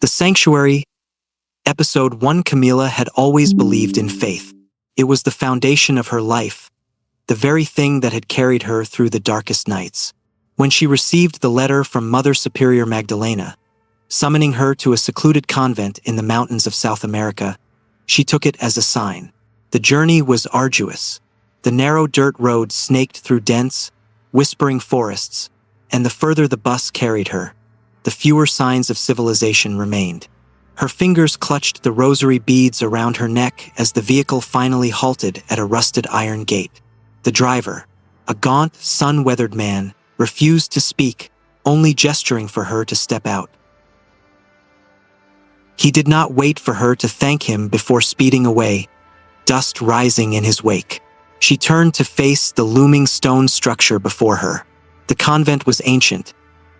The Sanctuary, Episode 1. Camila had always believed in faith. It was the foundation of her life, the very thing that had carried her through the darkest nights. When she received the letter from Mother Superior Magdalena, summoning her to a secluded convent in the mountains of South America, she took it as a sign. The journey was arduous. The narrow dirt road snaked through dense, whispering forests, and the further the bus carried her, the fewer signs of civilization remained. Her fingers clutched the rosary beads around her neck as the vehicle finally halted at a rusted iron gate. The driver, a gaunt, sun-weathered man, refused to speak, only gesturing for her to step out. He did not wait for her to thank him before speeding away, dust rising in his wake. She turned to face the looming stone structure before her. The convent was ancient,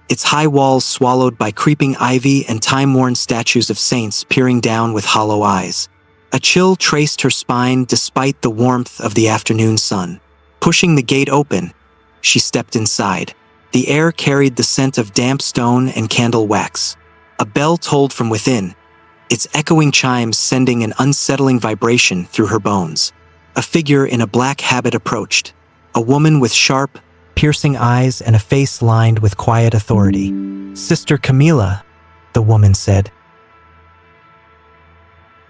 its high walls swallowed by creeping ivy and time-worn statues of saints peering down with hollow eyes. A chill traced her spine despite the warmth of the afternoon sun. Pushing the gate open, she stepped inside. The air carried the scent of damp stone and candle wax. A bell tolled from within, its echoing chimes sending an unsettling vibration through her bones. A figure in a black habit approached, a woman with sharp, piercing eyes and a face lined with quiet authority. "Sister Camila," the woman said.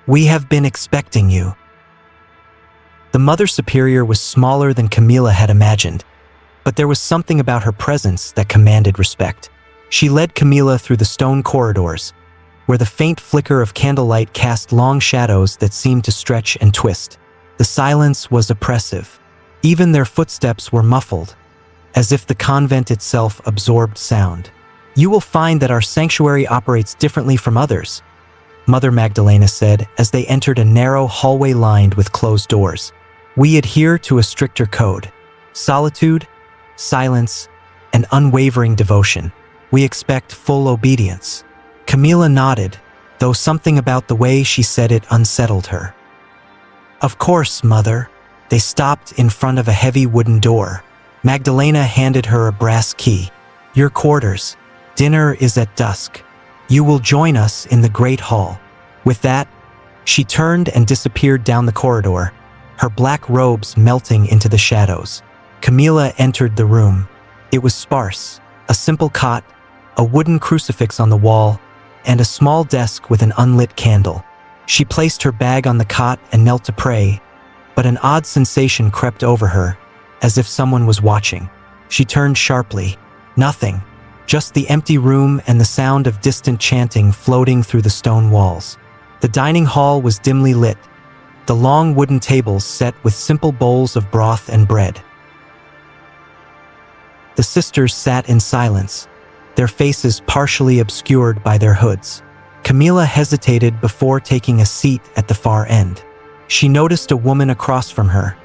"We have been expecting you." The Mother Superior was smaller than Camila had imagined, but there was something about her presence that commanded respect. She led Camila through the stone corridors, where the faint flicker of candlelight cast long shadows that seemed to stretch and twist. The silence was oppressive. Even their footsteps were muffled, as if the convent itself absorbed sound. "You will find that our sanctuary operates differently from others," Mother Magdalena said as they entered a narrow hallway lined with closed doors. "We adhere to a stricter code: solitude, silence, and unwavering devotion. We expect full obedience." Camila nodded, though something about the way she said it unsettled her. "Of course, Mother." They stopped in front of a heavy wooden door. Magdalena handed her a brass key. "Your quarters. Dinner is at dusk. You will join us in the Great Hall." With that, she turned and disappeared down the corridor, her black robes melting into the shadows. Camila entered the room. It was sparse: a simple cot, a wooden crucifix on the wall, and a small desk with an unlit candle. She placed her bag on the cot and knelt to pray, but an odd sensation crept over her, as if someone was watching. She turned sharply. Nothing, just the empty room and the sound of distant chanting floating through the stone walls. The dining hall was dimly lit, the long wooden tables set with simple bowls of broth and bread. The sisters sat in silence, their faces partially obscured by their hoods. Camila hesitated before taking a seat at the far end. She noticed a woman across from her,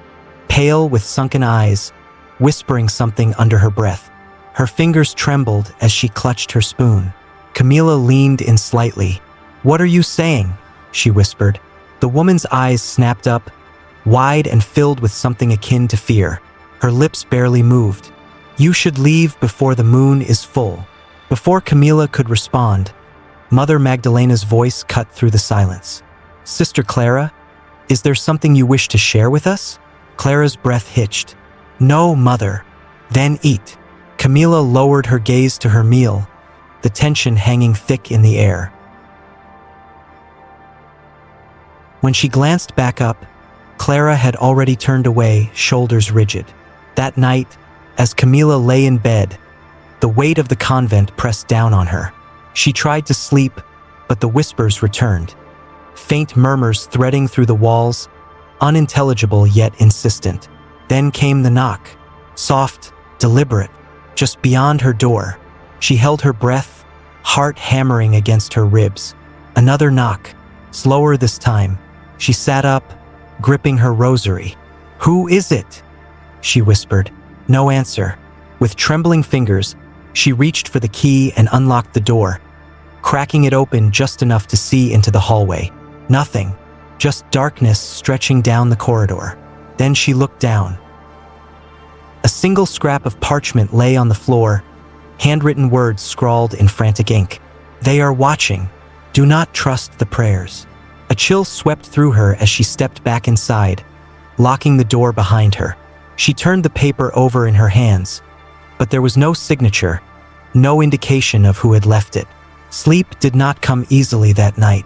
pale with sunken eyes, whispering something under her breath. Her fingers trembled as she clutched her spoon. Camila leaned in slightly. "What are you saying?" she whispered. The woman's eyes snapped up, wide and filled with something akin to fear. Her lips barely moved. "You should leave before the moon is full." Before Camila could respond, Mother Magdalena's voice cut through the silence. "Sister Clara, is there something you wish to share with us?" Clara's breath hitched. "No, Mother." "Then eat." Camila lowered her gaze to her meal, the tension hanging thick in the air. When she glanced back up, Clara had already turned away, shoulders rigid. That night, as Camila lay in bed, the weight of the convent pressed down on her. She tried to sleep, but the whispers returned. Faint murmurs threading through the walls, unintelligible yet insistent. Then came the knock, soft, deliberate, just beyond her door. She held her breath, heart hammering against her ribs. Another knock, slower this time. She sat up, gripping her rosary. "Who is it?" she whispered. No answer. With trembling fingers, she reached for the key and unlocked the door, cracking it open just enough to see into the hallway. Nothing, just darkness stretching down the corridor. Then she looked down. A single scrap of parchment lay on the floor, handwritten words scrawled in frantic ink. "They are watching. Do not trust the prayers. A chill swept through her as she stepped back inside, locking the door behind her. She turned the paper over in her hands, but there was no signature, no indication of who had left it. Sleep did not come easily that night.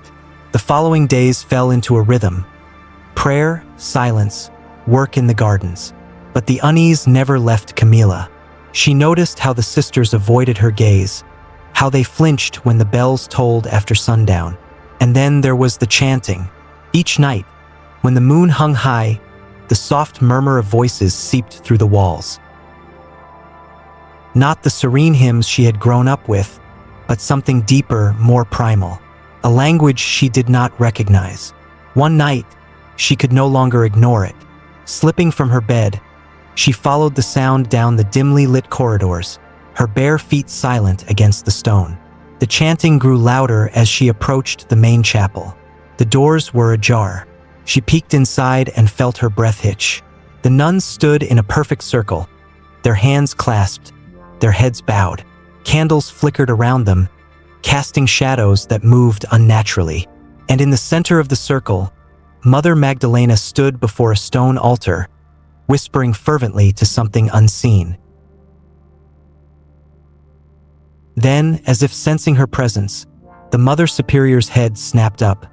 The following days fell into a rhythm: prayer, silence, work in the gardens. But the unease never left Camila. She noticed how the sisters avoided her gaze, how they flinched when the bells tolled after sundown. And then there was the chanting. Each night, when the moon hung high, the soft murmur of voices seeped through the walls. Not the serene hymns she had grown up with, but something deeper, more primal. A language she did not recognize. One night, she could no longer ignore it. Slipping from her bed, she followed the sound down the dimly lit corridors, her bare feet silent against the stone. The chanting grew louder as she approached the main chapel. The doors were ajar. She peeked inside and felt her breath hitch. The nuns stood in a perfect circle, their hands clasped, their heads bowed. Candles flickered around them, casting shadows that moved unnaturally. And in the center of the circle, Mother Magdalena stood before a stone altar, whispering fervently to something unseen. Then, as if sensing her presence, the Mother Superior's head snapped up,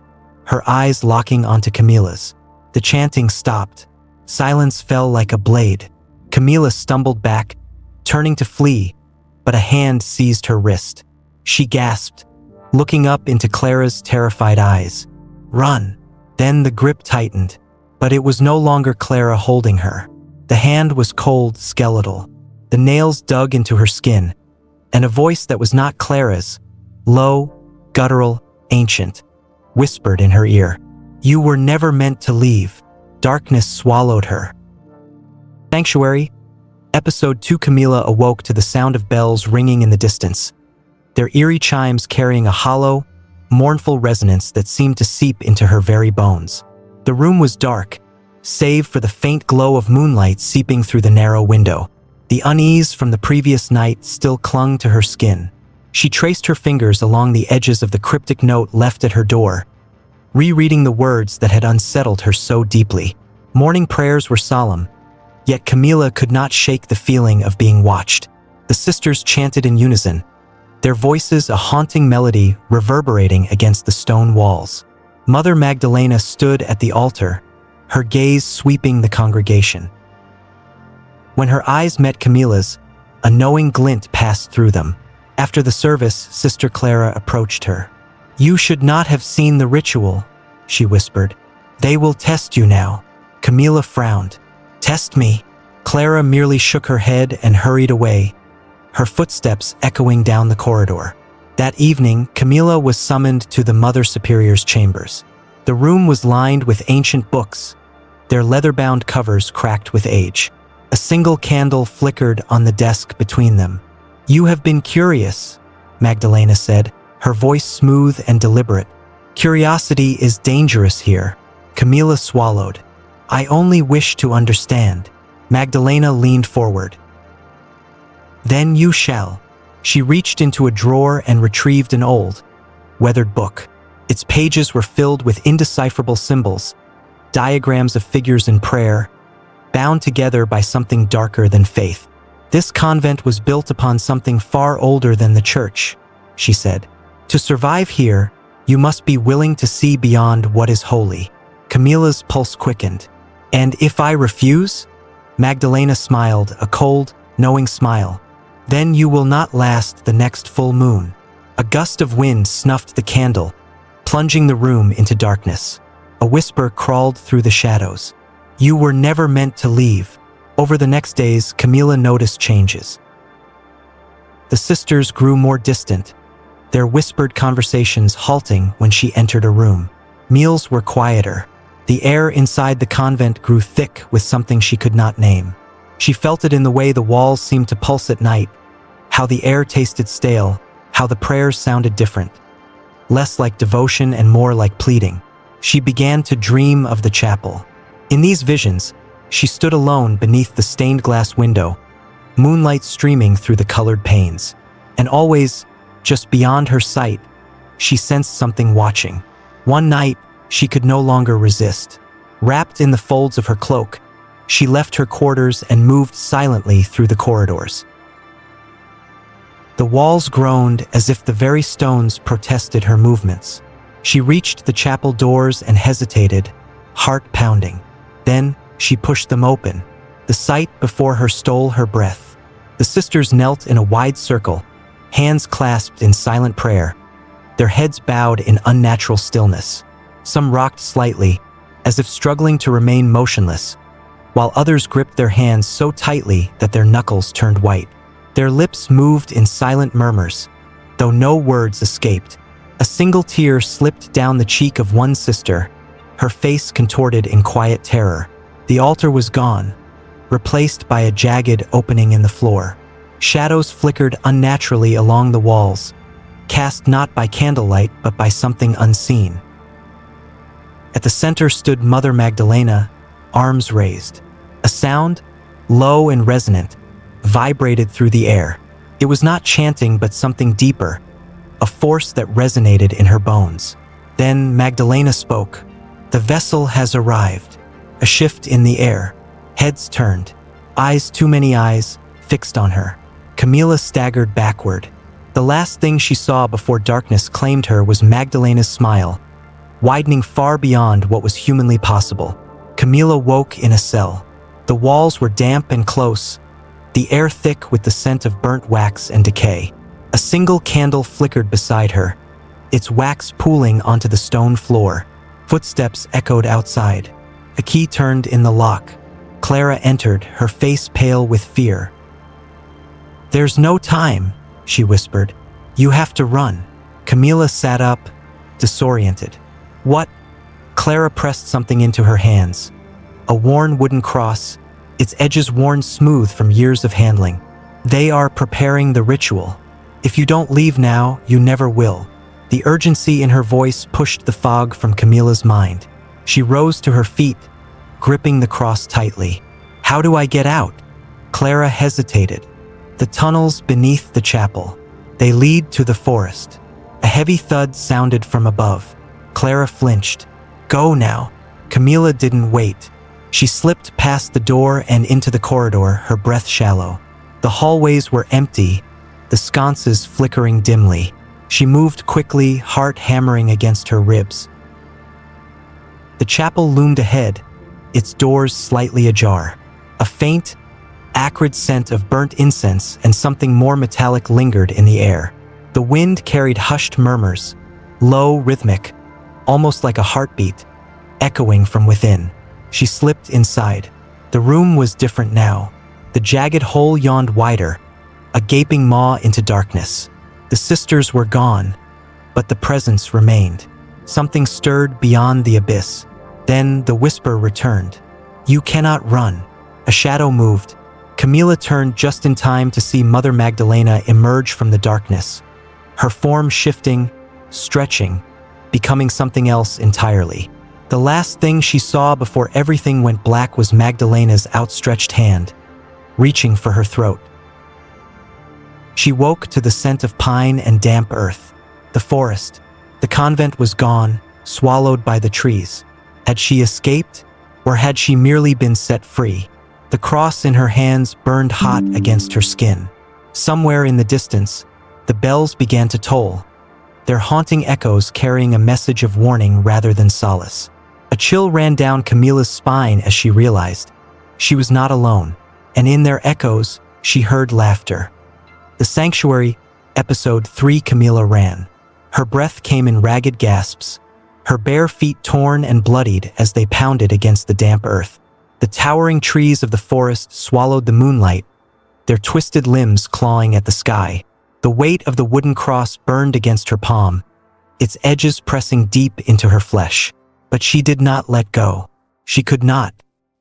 her eyes locking onto Camila's. The chanting stopped. Silence fell like a blade. Camila stumbled back, turning to flee, but a hand seized her wrist. She gasped, looking up into Clara's terrified eyes. "Run!" Then the grip tightened, but it was no longer Clara holding her. The hand was cold, skeletal. The nails dug into her skin, and a voice that was not Clara's, low, guttural, ancient, whispered in her ear, "You were never meant to leave." Darkness swallowed her. Sanctuary, Episode 2. Camila awoke to the sound of bells ringing in the distance, their eerie chimes carrying a hollow, mournful resonance that seemed to seep into her very bones. The room was dark, save for the faint glow of moonlight seeping through the narrow window. The unease from the previous night still clung to her skin. She traced her fingers along the edges of the cryptic note left at her door, rereading the words that had unsettled her so deeply. Morning prayers were solemn, yet Camila could not shake the feeling of being watched. The sisters chanted in unison, their voices a haunting melody reverberating against the stone walls. Mother Magdalena stood at the altar, her gaze sweeping the congregation. When her eyes met Camila's, a knowing glint passed through them. After the service, Sister Clara approached her. "You should not have seen the ritual," she whispered. "They will test you now." Camila frowned. "Test me?" Clara merely shook her head and hurried away, her footsteps echoing down the corridor. That evening, Camila was summoned to the Mother Superior's chambers. The room was lined with ancient books, their leather-bound covers cracked with age. A single candle flickered on the desk between them. "You have been curious," Magdalena said, her voice smooth and deliberate. "Curiosity is dangerous here." Camila swallowed. "I only wish to understand." Magdalena leaned forward. "Then you shall." She reached into a drawer and retrieved an old, weathered book. Its pages were filled with indecipherable symbols, diagrams of figures in prayer, bound together by something darker than faith. "This convent was built upon something far older than the church," she said. "To survive here, you must be willing to see beyond what is holy." Camila's pulse quickened. "And if I refuse?" Magdalena smiled, a cold, knowing smile. "Then you will not last the next full moon." A gust of wind snuffed the candle, plunging the room into darkness. A whisper crawled through the shadows. "You were never meant to leave." Over the next days, Camila noticed changes. The sisters grew more distant, their whispered conversations halting when she entered a room. Meals were quieter. The air inside the convent grew thick with something she could not name. She felt it in the way the walls seemed to pulse at night, how the air tasted stale, how the prayers sounded different, less like devotion and more like pleading. She began to dream of the chapel. In these visions, she stood alone beneath the stained glass window, moonlight streaming through the colored panes. And always, just beyond her sight, she sensed something watching. One night, she could no longer resist. Wrapped in the folds of her cloak, she left her quarters and moved silently through the corridors. The walls groaned as if the very stones protested her movements. She reached the chapel doors and hesitated, heart pounding. Then, she pushed them open. The sight before her stole her breath. The sisters knelt in a wide circle, hands clasped in silent prayer, their heads bowed in unnatural stillness. Some rocked slightly, as if struggling to remain motionless, while others gripped their hands so tightly that their knuckles turned white. Their lips moved in silent murmurs, though no words escaped. A single tear slipped down the cheek of one sister, her face contorted in quiet terror. The altar was gone, replaced by a jagged opening in the floor. Shadows flickered unnaturally along the walls, cast not by candlelight but by something unseen. At the center stood Mother Magdalena, arms raised. A sound, low and resonant, vibrated through the air. It was not chanting but something deeper, a force that resonated in her bones. Then Magdalena spoke. "The vessel has arrived." A shift in the air. Heads turned. Eyes, too many eyes, fixed on her. Camila staggered backward. The last thing she saw before darkness claimed her was Magdalena's smile, widening far beyond what was humanly possible. Camila woke in a cell. The walls were damp and close, the air thick with the scent of burnt wax and decay. A single candle flickered beside her, its wax pooling onto the stone floor. Footsteps echoed outside. A key turned in the lock. Clara entered, her face pale with fear. "There's no time," she whispered. "You have to run." Camila sat up, disoriented. "What?" Clara pressed something into her hands. A worn wooden cross, its edges worn smooth from years of handling. "They are preparing the ritual. If you don't leave now, you never will." The urgency in her voice pushed the fog from Camila's mind. She rose to her feet, gripping the cross tightly. "How do I get out?" Clara hesitated. "The tunnels beneath the chapel. They lead to the forest." A heavy thud sounded from above. Clara flinched. "Go now." Camila didn't wait. She slipped past the door and into the corridor, her breath shallow. The hallways were empty, the sconces flickering dimly. She moved quickly, heart hammering against her ribs. The chapel loomed ahead, its doors slightly ajar. A faint, acrid scent of burnt incense and something more metallic lingered in the air. The wind carried hushed murmurs, low, rhythmic, almost like a heartbeat, echoing from within. She slipped inside. The room was different now. The jagged hole yawned wider, a gaping maw into darkness. The sisters were gone, but the presence remained. Something stirred beyond the abyss. Then the whisper returned. "You cannot run." A shadow moved. Camila turned just in time to see Mother Magdalena emerge from the darkness, her form shifting, stretching, becoming something else entirely. The last thing she saw before everything went black was Magdalena's outstretched hand, reaching for her throat. She woke to the scent of pine and damp earth. The forest. The convent was gone, swallowed by the trees. Had she escaped, or had she merely been set free? The cross in her hands burned hot against her skin. Somewhere in the distance, the bells began to toll, their haunting echoes carrying a message of warning rather than solace. A chill ran down Camila's spine as she realized she was not alone, and in their echoes, she heard laughter. The Sanctuary, Episode 3. Camila ran. Her breath came in ragged gasps, her bare feet torn and bloodied as they pounded against the damp earth. The towering trees of the forest swallowed the moonlight, their twisted limbs clawing at the sky. The weight of the wooden cross burned against her palm, its edges pressing deep into her flesh. But she did not let go. She could not.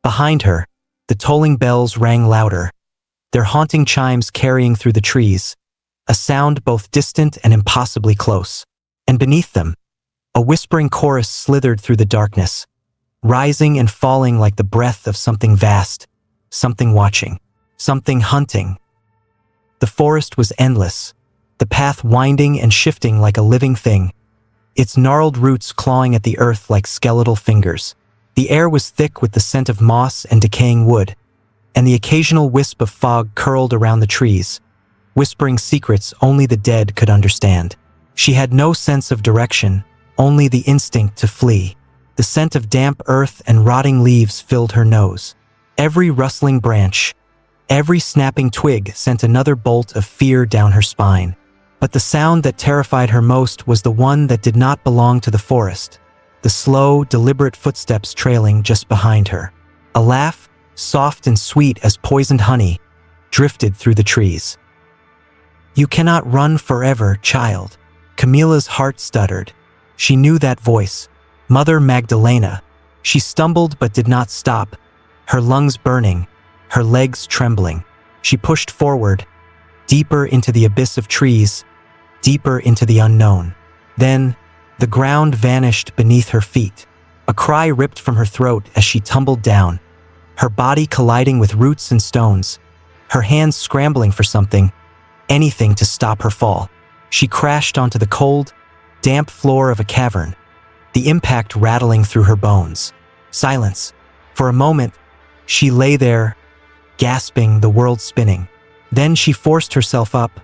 Behind her, the tolling bells rang louder, their haunting chimes carrying through the trees, a sound both distant and impossibly close. And beneath them, a whispering chorus slithered through the darkness, rising and falling like the breath of something vast, something watching, something hunting. The forest was endless, the path winding and shifting like a living thing, its gnarled roots clawing at the earth like skeletal fingers. The air was thick with the scent of moss and decaying wood, and the occasional wisp of fog curled around the trees, whispering secrets only the dead could understand. She had no sense of direction, only the instinct to flee. The scent of damp earth and rotting leaves filled her nose. Every rustling branch, every snapping twig sent another bolt of fear down her spine. But the sound that terrified her most was the one that did not belong to the forest, the slow, deliberate footsteps trailing just behind her. A laugh, soft and sweet as poisoned honey, drifted through the trees. "You cannot run forever, child." Camilla's heart stuttered. She knew that voice. Mother Magdalena. She stumbled but did not stop, her lungs burning, her legs trembling. She pushed forward, deeper into the abyss of trees, deeper into the unknown. Then, the ground vanished beneath her feet. A cry ripped from her throat as she tumbled down, her body colliding with roots and stones, her hands scrambling for something, anything to stop her fall. She crashed onto the cold, damp floor of a cavern, the impact rattling through her bones. Silence. For a moment, she lay there, gasping, the world spinning. Then she forced herself up,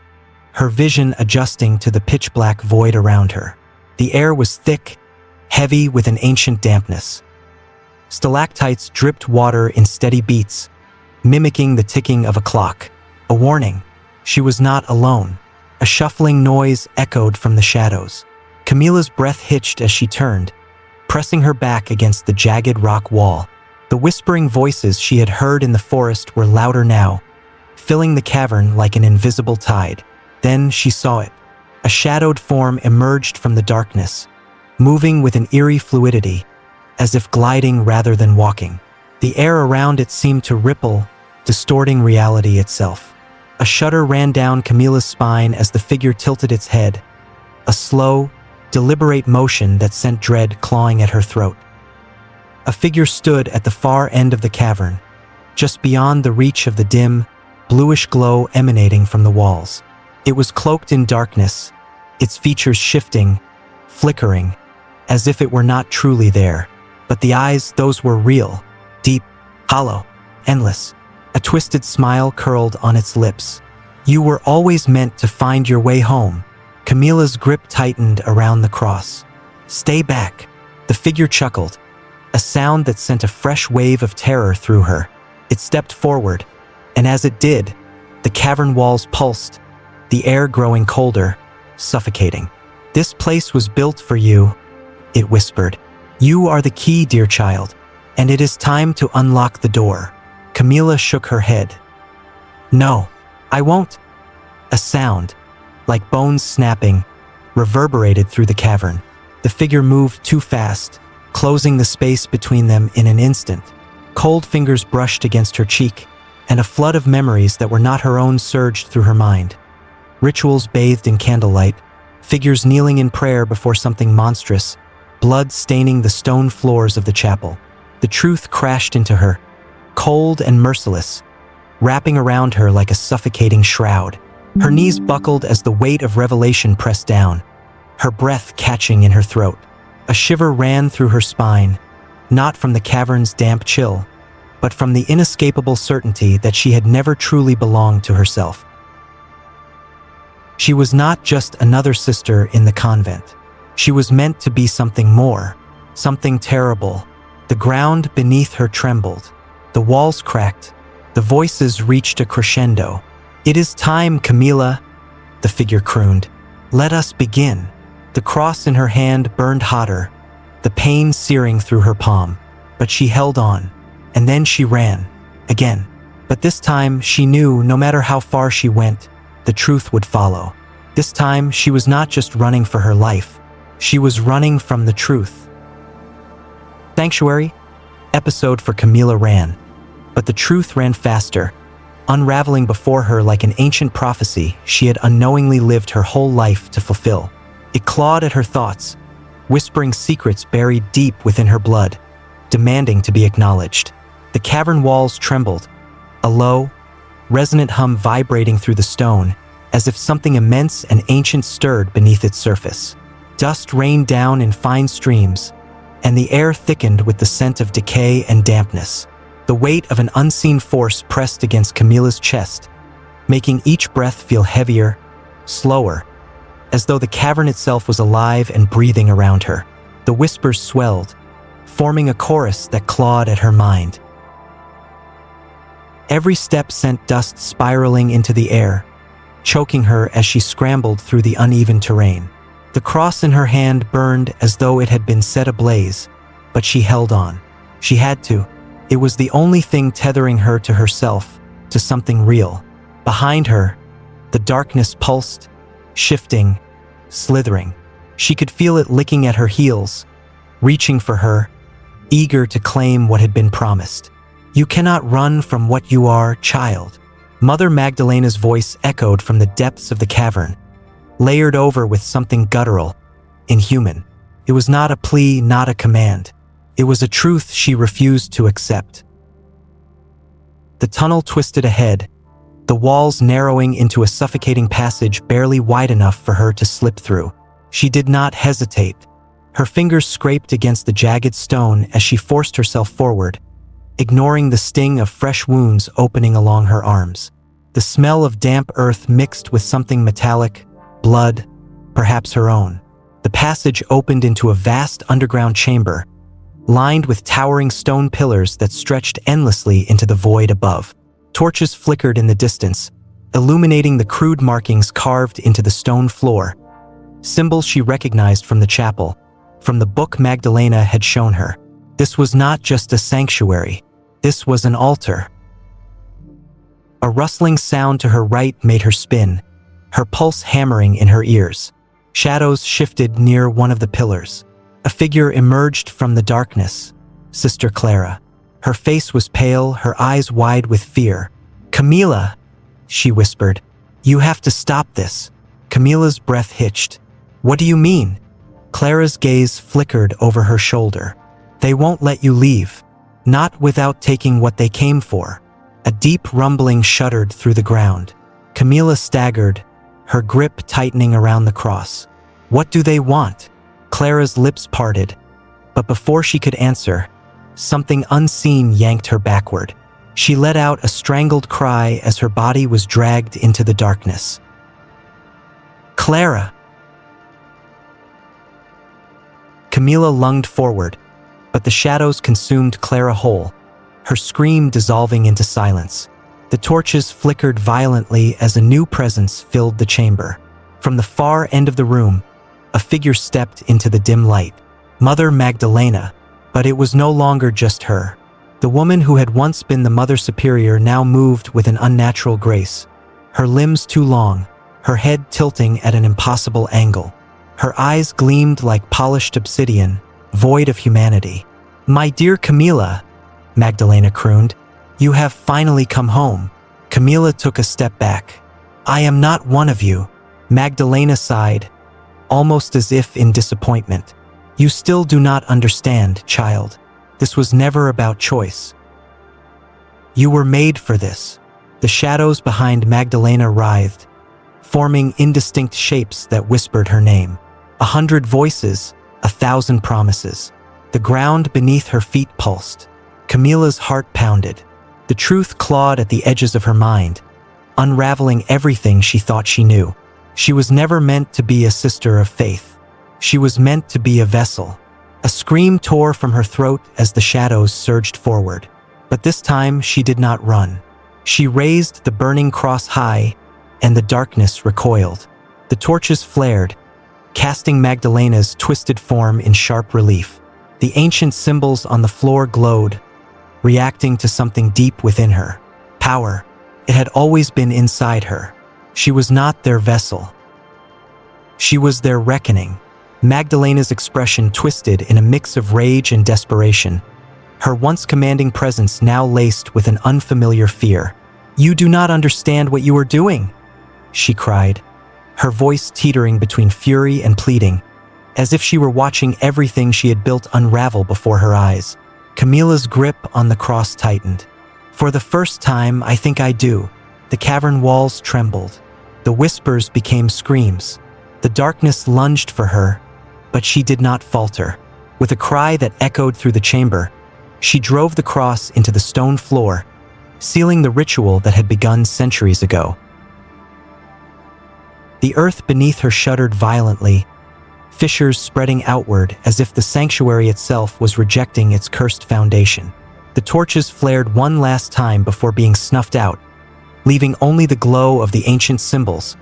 her vision adjusting to the pitch-black void around her. The air was thick, heavy with an ancient dampness. Stalactites dripped water in steady beats, mimicking the ticking of a clock. A warning. She was not alone. A shuffling noise echoed from the shadows. Camilla's breath hitched as she turned, pressing her back against the jagged rock wall. The whispering voices she had heard in the forest were louder now, filling the cavern like an invisible tide. Then she saw it. A shadowed form emerged from the darkness, moving with an eerie fluidity, as if gliding rather than walking. The air around it seemed to ripple, distorting reality itself. A shudder ran down Camilla's spine as the figure tilted its head, a slow, deliberate motion that sent dread clawing at her throat. A figure stood at the far end of the cavern, just beyond the reach of the dim, bluish glow emanating from the walls. It was cloaked in darkness, its features shifting, flickering, as if it were not truly there. But the eyes, those were real, deep, hollow, endless. A twisted smile curled on its lips. "You were always meant to find your way home." Camilla's grip tightened around the cross. "Stay back." The figure chuckled, a sound that sent a fresh wave of terror through her. It stepped forward, and as it did, the cavern walls pulsed, the air growing colder, suffocating. "This place was built for you," it whispered. "You are the key, dear child, and it is time to unlock the door." Camilla shook her head. "No, I won't." A sound, like bones snapping, reverberated through the cavern. The figure moved too fast, closing the space between them in an instant. Cold fingers brushed against her cheek, and a flood of memories that were not her own surged through her mind. Rituals bathed in candlelight, figures kneeling in prayer before something monstrous, blood staining the stone floors of the chapel. The truth crashed into her, cold and merciless, wrapping around her like a suffocating shroud. Her knees buckled as the weight of revelation pressed down, her breath catching in her throat. A shiver ran through her spine, not from the cavern's damp chill, but from the inescapable certainty that she had never truly belonged to herself. She was not just another sister in the convent. She was meant to be something more, something terrible. The ground beneath her trembled. The walls cracked. The voices reached a crescendo. "It is time, Camilla," the figure crooned. "Let us begin." The cross in her hand burned hotter, the pain searing through her palm. But she held on, and then she ran, again. But this time she knew no matter how far she went, the truth would follow. This time she was not just running for her life, she was running from the truth. Sanctuary, episode for Camilla ran. But the truth ran faster, unraveling before her like an ancient prophecy she had unknowingly lived her whole life to fulfill. It clawed at her thoughts, whispering secrets buried deep within her blood, demanding to be acknowledged. The cavern walls trembled, a low, resonant hum vibrating through the stone, as if something immense and ancient stirred beneath its surface. Dust rained down in fine streams, and the air thickened with the scent of decay and dampness. The weight of an unseen force pressed against Camilla's chest, making each breath feel heavier, slower, as though the cavern itself was alive and breathing around her. The whispers swelled, forming a chorus that clawed at her mind. Every step sent dust spiraling into the air, choking her as she scrambled through the uneven terrain. The cross in her hand burned as though it had been set ablaze, but she held on. She had to. It was the only thing tethering her to herself, to something real. Behind her, the darkness pulsed, shifting, slithering. She could feel it licking at her heels, reaching for her, eager to claim what had been promised. "You cannot run from what you are, child." Mother Magdalena's voice echoed from the depths of the cavern, layered over with something guttural, inhuman. It was not a plea, not a command. It was a truth she refused to accept. The tunnel twisted ahead, the walls narrowing into a suffocating passage barely wide enough for her to slip through. She did not hesitate. Her fingers scraped against the jagged stone as she forced herself forward, ignoring the sting of fresh wounds opening along her arms. The smell of damp earth mixed with something metallic, blood, perhaps her own. The passage opened into a vast underground chamber, lined with towering stone pillars that stretched endlessly into the void above. Torches flickered in the distance, illuminating the crude markings carved into the stone floor, symbols she recognized from the chapel, from the book Magdalena had shown her. This was not just a sanctuary. This was an altar. A rustling sound to her right made her spin, her pulse hammering in her ears. Shadows shifted near one of the pillars. A figure emerged from the darkness, Sister Clara. Her face was pale, her eyes wide with fear. "Camilla," she whispered, "you have to stop this." Camilla's breath hitched. "What do you mean?" Clara's gaze flickered over her shoulder. "They won't let you leave. Not without taking what they came for." A deep rumbling shuddered through the ground. Camilla staggered, her grip tightening around the cross. "What do they want?" Clara's lips parted, but before she could answer, something unseen yanked her backward. She let out a strangled cry as her body was dragged into the darkness. "Clara!" Camilla lunged forward, but the shadows consumed Clara whole, her scream dissolving into silence. The torches flickered violently as a new presence filled the chamber. From the far end of the room, a figure stepped into the dim light. Mother Magdalena, but it was no longer just her. The woman who had once been the Mother Superior now moved with an unnatural grace, her limbs too long, her head tilting at an impossible angle. Her eyes gleamed like polished obsidian, void of humanity. "My dear Camilla," Magdalena crooned, "you have finally come home." Camilla took a step back. "I am not one of you," Magdalena sighed, almost as if in disappointment. "You still do not understand, child. This was never about choice. You were made for this." The shadows behind Magdalena writhed, forming indistinct shapes that whispered her name. 100 voices, 1,000 promises. The ground beneath her feet pulsed. Camilla's heart pounded. The truth clawed at the edges of her mind, unraveling everything she thought she knew. She was never meant to be a sister of faith. She was meant to be a vessel. A scream tore from her throat as the shadows surged forward. But this time she did not run. She raised the burning cross high, and the darkness recoiled. The torches flared, casting Magdalena's twisted form in sharp relief. The ancient symbols on the floor glowed, reacting to something deep within her. Power. It had always been inside her. She was not their vessel. She was their reckoning. Magdalena's expression twisted in a mix of rage and desperation, her once commanding presence now laced with an unfamiliar fear. "You do not understand what you are doing," she cried, her voice teetering between fury and pleading, as if she were watching everything she had built unravel before her eyes. Camilla's grip on the cross tightened. "For the first time, I think I do." The cavern walls trembled. The whispers became screams. The darkness lunged for her, But she did not falter. With a cry that echoed through the chamber, she drove the cross into the stone floor, sealing the ritual that had begun centuries ago. The earth beneath her shuddered violently, fissures spreading outward as if the sanctuary itself was rejecting its cursed foundation. The torches flared one last time before being snuffed out, leaving only the glow of the ancient symbols,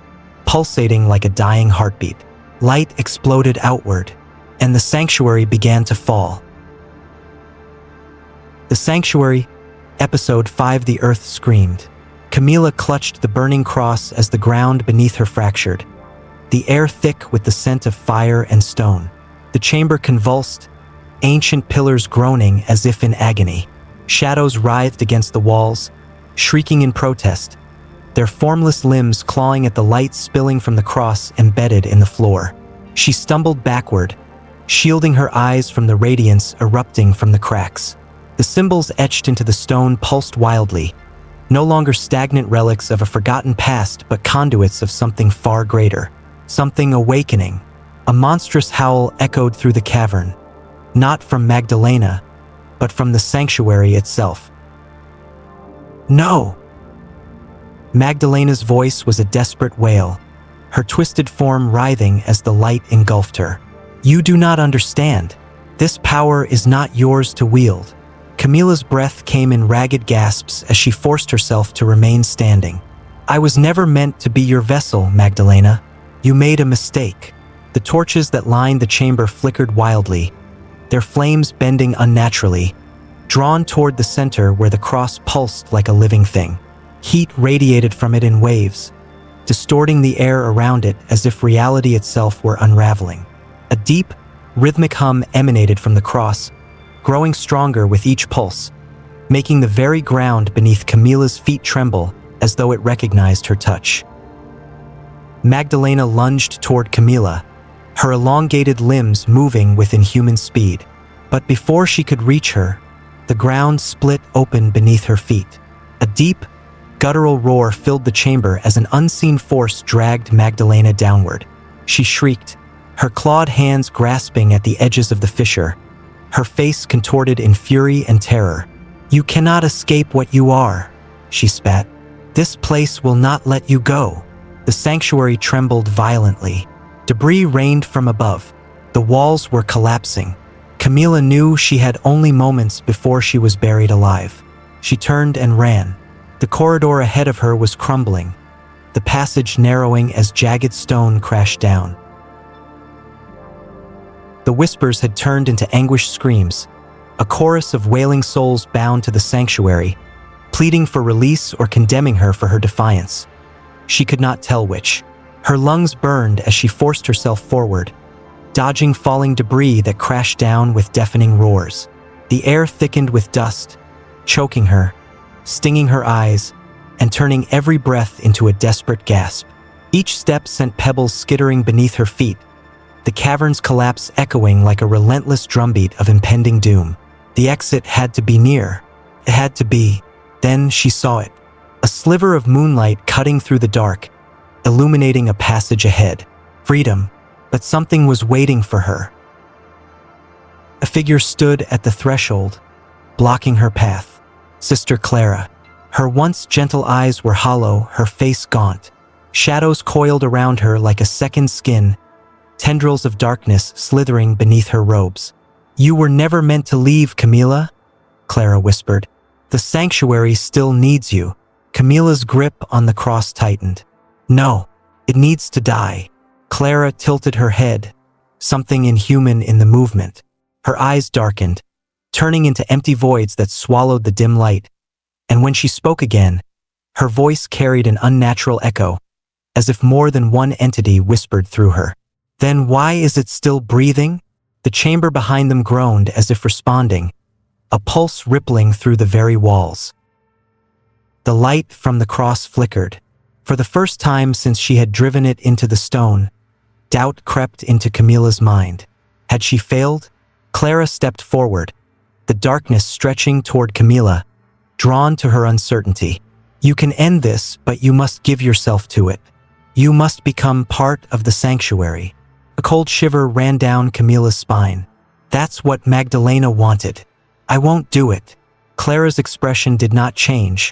pulsating like a dying heartbeat. Light exploded outward, and the sanctuary began to fall. The Sanctuary, Episode 5. The earth screamed. Camilla clutched the burning cross as the ground beneath her fractured, the air thick with the scent of fire and stone. The chamber convulsed, ancient pillars groaning as if in agony. Shadows writhed against the walls, shrieking in protest, their formless limbs clawing at the light spilling from the cross embedded in the floor. She stumbled backward, shielding her eyes from the radiance erupting from the cracks. The symbols etched into the stone pulsed wildly, no longer stagnant relics of a forgotten past but conduits of something far greater, something awakening. A monstrous howl echoed through the cavern, not from Magdalena, but from the sanctuary itself. "No!" Magdalena's voice was a desperate wail, her twisted form writhing as the light engulfed her. "You do not understand. This power is not yours to wield." Camilla's breath came in ragged gasps as she forced herself to remain standing. "I was never meant to be your vessel, Magdalena. You made a mistake." The torches that lined the chamber flickered wildly, their flames bending unnaturally, drawn toward the center where the cross pulsed like a living thing. Heat radiated from it in waves, distorting the air around it as if reality itself were unraveling. A deep, rhythmic hum emanated from the cross, growing stronger with each pulse, making the very ground beneath Camilla's feet tremble as though it recognized her touch. Magdalena lunged toward Camilla, her elongated limbs moving with inhuman speed. But before she could reach her, the ground split open beneath her feet. A deep, guttural roar filled the chamber as an unseen force dragged Magdalena downward. She shrieked, her clawed hands grasping at the edges of the fissure, her face contorted in fury and terror. "You cannot escape what you are," she spat. "This place will not let you go." The sanctuary trembled violently. Debris rained from above. The walls were collapsing. Camilla knew she had only moments before she was buried alive. She turned and ran. The corridor ahead of her was crumbling, the passage narrowing as jagged stone crashed down. The whispers had turned into anguished screams, a chorus of wailing souls bound to the sanctuary, pleading for release or condemning her for her defiance. She could not tell which. Her lungs burned as she forced herself forward, dodging falling debris that crashed down with deafening roars. The air thickened with dust, choking her, stinging her eyes, and turning every breath into a desperate gasp. Each step sent pebbles skittering beneath her feet, the cavern's collapse echoing like a relentless drumbeat of impending doom. The exit had to be near. It had to be. Then she saw it. A sliver of moonlight cutting through the dark, illuminating a passage ahead. Freedom, but something was waiting for her. A figure stood at the threshold, blocking her path. Sister Clara. Her once gentle eyes were hollow, her face gaunt. Shadows coiled around her like a second skin, tendrils of darkness slithering beneath her robes. "You were never meant to leave, Camilla," Clara whispered. "The sanctuary still needs you." Camilla's grip on the cross tightened. "No, it needs to die." Clara tilted her head, something inhuman in the movement. Her eyes darkened, turning into empty voids that swallowed the dim light. And when she spoke again, her voice carried an unnatural echo, as if more than one entity whispered through her. "Then why is it still breathing?" The chamber behind them groaned as if responding, a pulse rippling through the very walls. The light from the cross flickered. For the first time since she had driven it into the stone, doubt crept into Camilla's mind. Had she failed? Clara stepped forward, the darkness stretching toward Camilla, drawn to her uncertainty. "You can end this, but you must give yourself to it. You must become part of the sanctuary." A cold shiver ran down Camilla's spine. That's what Magdalena wanted. I won't do it. Clara's expression did not change,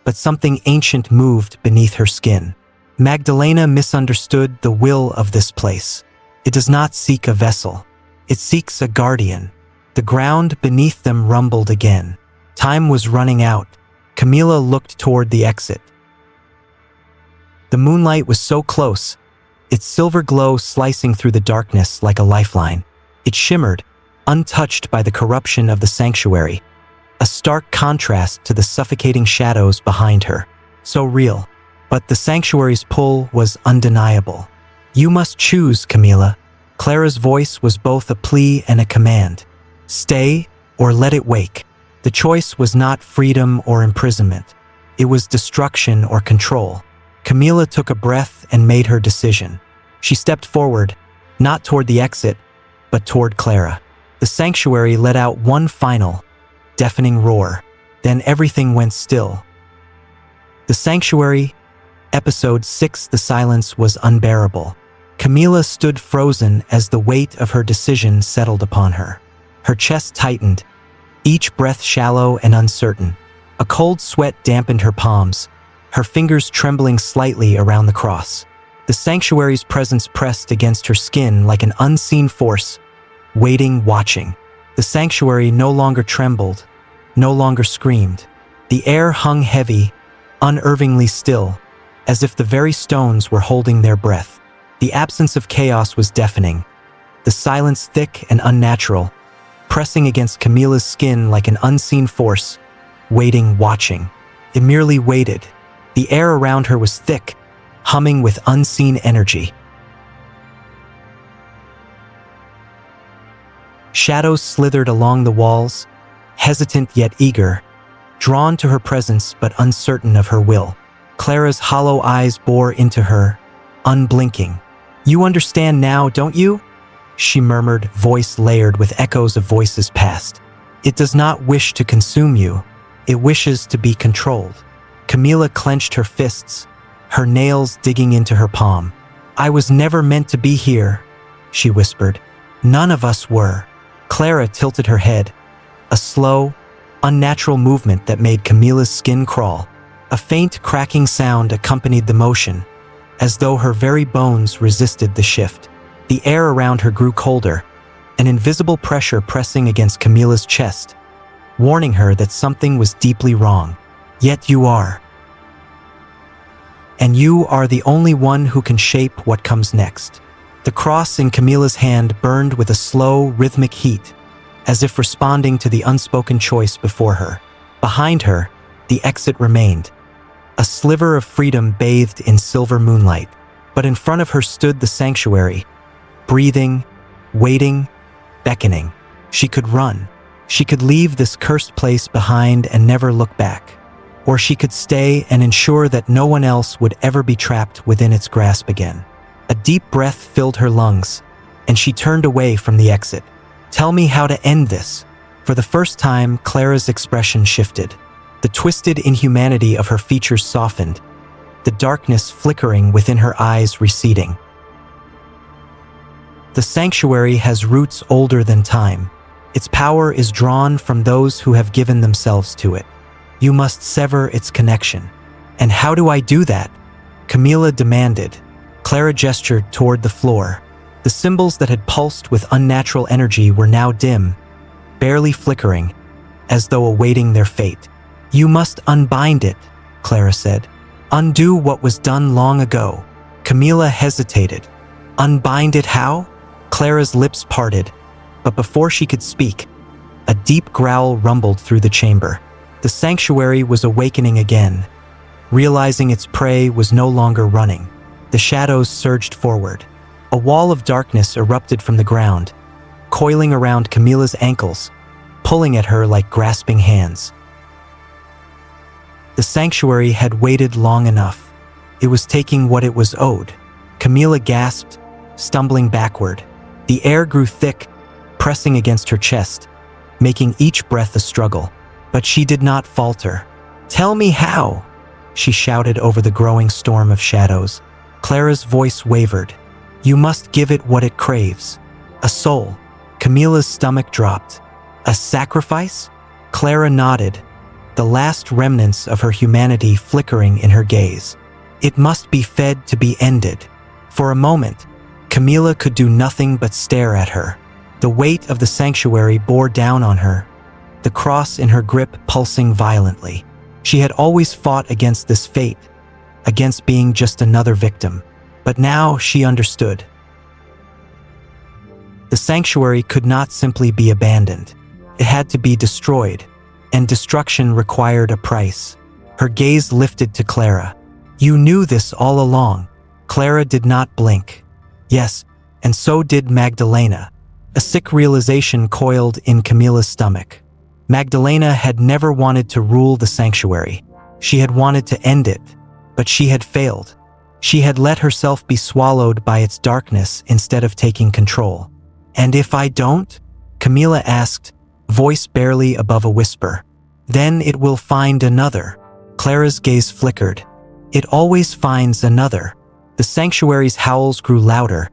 but something ancient moved beneath her skin. Magdalena misunderstood the will of this place. It does not seek a vessel. It seeks a guardian. The ground beneath them rumbled again. Time was running out. Camilla looked toward the exit. The moonlight was so close, its silver glow slicing through the darkness like a lifeline. It shimmered, untouched by the corruption of the sanctuary, a stark contrast to the suffocating shadows behind her. So real, but the sanctuary's pull was undeniable. You must choose, Camilla. Clara's voice was both a plea and a command. Stay or let it wake. The choice was not freedom or imprisonment. It was destruction or control. Camilla took a breath and made her decision. She stepped forward, not toward the exit, but toward Clara. The sanctuary let out one final, deafening roar. Then everything went still. The sanctuary, episode 6. The silence was unbearable. Camilla stood frozen as the weight of her decision settled upon her. Her chest tightened, each breath shallow and uncertain. A cold sweat dampened her palms, her fingers trembling slightly around the cross. The sanctuary's presence pressed against her skin like an unseen force, waiting, watching. The sanctuary no longer trembled, no longer screamed. The air hung heavy, unervingly still, as if the very stones were holding their breath. The absence of chaos was deafening, the silence thick and unnatural, pressing against Camilla's skin like an unseen force, waiting, watching. It merely waited. The air around her was thick, humming with unseen energy. Shadows slithered along the walls, hesitant yet eager, drawn to her presence but uncertain of her will. Clara's hollow eyes bore into her, unblinking. You understand now, don't you? She murmured, voice layered with echoes of voices past. It does not wish to consume you. It wishes to be controlled. Camilla clenched her fists, her nails digging into her palm. I was never meant to be here, she whispered. None of us were. Clara tilted her head, a slow, unnatural movement that made Camilla's skin crawl. A faint cracking sound accompanied the motion, as though her very bones resisted the shift. The air around her grew colder, an invisible pressure pressing against Camilla's chest, warning her that something was deeply wrong. Yet you are. And you are the only one who can shape what comes next. The cross in Camilla's hand burned with a slow, rhythmic heat, as if responding to the unspoken choice before her. Behind her, the exit remained, a sliver of freedom bathed in silver moonlight. But in front of her stood the sanctuary, breathing, waiting, beckoning. She could run. She could leave this cursed place behind and never look back. Or she could stay and ensure that no one else would ever be trapped within its grasp again. A deep breath filled her lungs, and she turned away from the exit. Tell me how to end this. For the first time, Clara's expression shifted. The twisted inhumanity of her features softened, the darkness flickering within her eyes receding. The sanctuary has roots older than time. Its power is drawn from those who have given themselves to it. You must sever its connection. And how do I do that? Camilla demanded. Clara gestured toward the floor. The symbols that had pulsed with unnatural energy were now dim, barely flickering, as though awaiting their fate. You must unbind it, Clara said. Undo what was done long ago. Camilla hesitated. Unbind it how? Clara's lips parted, but before she could speak, a deep growl rumbled through the chamber. The sanctuary was awakening again, realizing its prey was no longer running. The shadows surged forward. A wall of darkness erupted from the ground, coiling around Camilla's ankles, pulling at her like grasping hands. The sanctuary had waited long enough. It was taking what it was owed. Camilla gasped, stumbling backward. The air grew thick, pressing against her chest, making each breath a struggle. But she did not falter. Tell me how, she shouted over the growing storm of shadows. Clara's voice wavered. You must give it what it craves. A soul. Camilla's stomach dropped. A sacrifice? Clara nodded, the last remnants of her humanity flickering in her gaze. It must be fed to be ended. For a moment, Camilla could do nothing but stare at her. The weight of the sanctuary bore down on her, the cross in her grip pulsing violently. She had always fought against this fate, against being just another victim. But now she understood. The sanctuary could not simply be abandoned. It had to be destroyed, and destruction required a price. Her gaze lifted to Clara. You knew this all along. Clara did not blink. Yes, and so did Magdalena. A sick realization coiled in Camilla's stomach. Magdalena had never wanted to rule the sanctuary. She had wanted to end it, but she had failed. She had let herself be swallowed by its darkness instead of taking control. And if I don't? Camilla asked, voice barely above a whisper. Then it will find another. Clara's gaze flickered. It always finds another. The sanctuary's howls grew louder,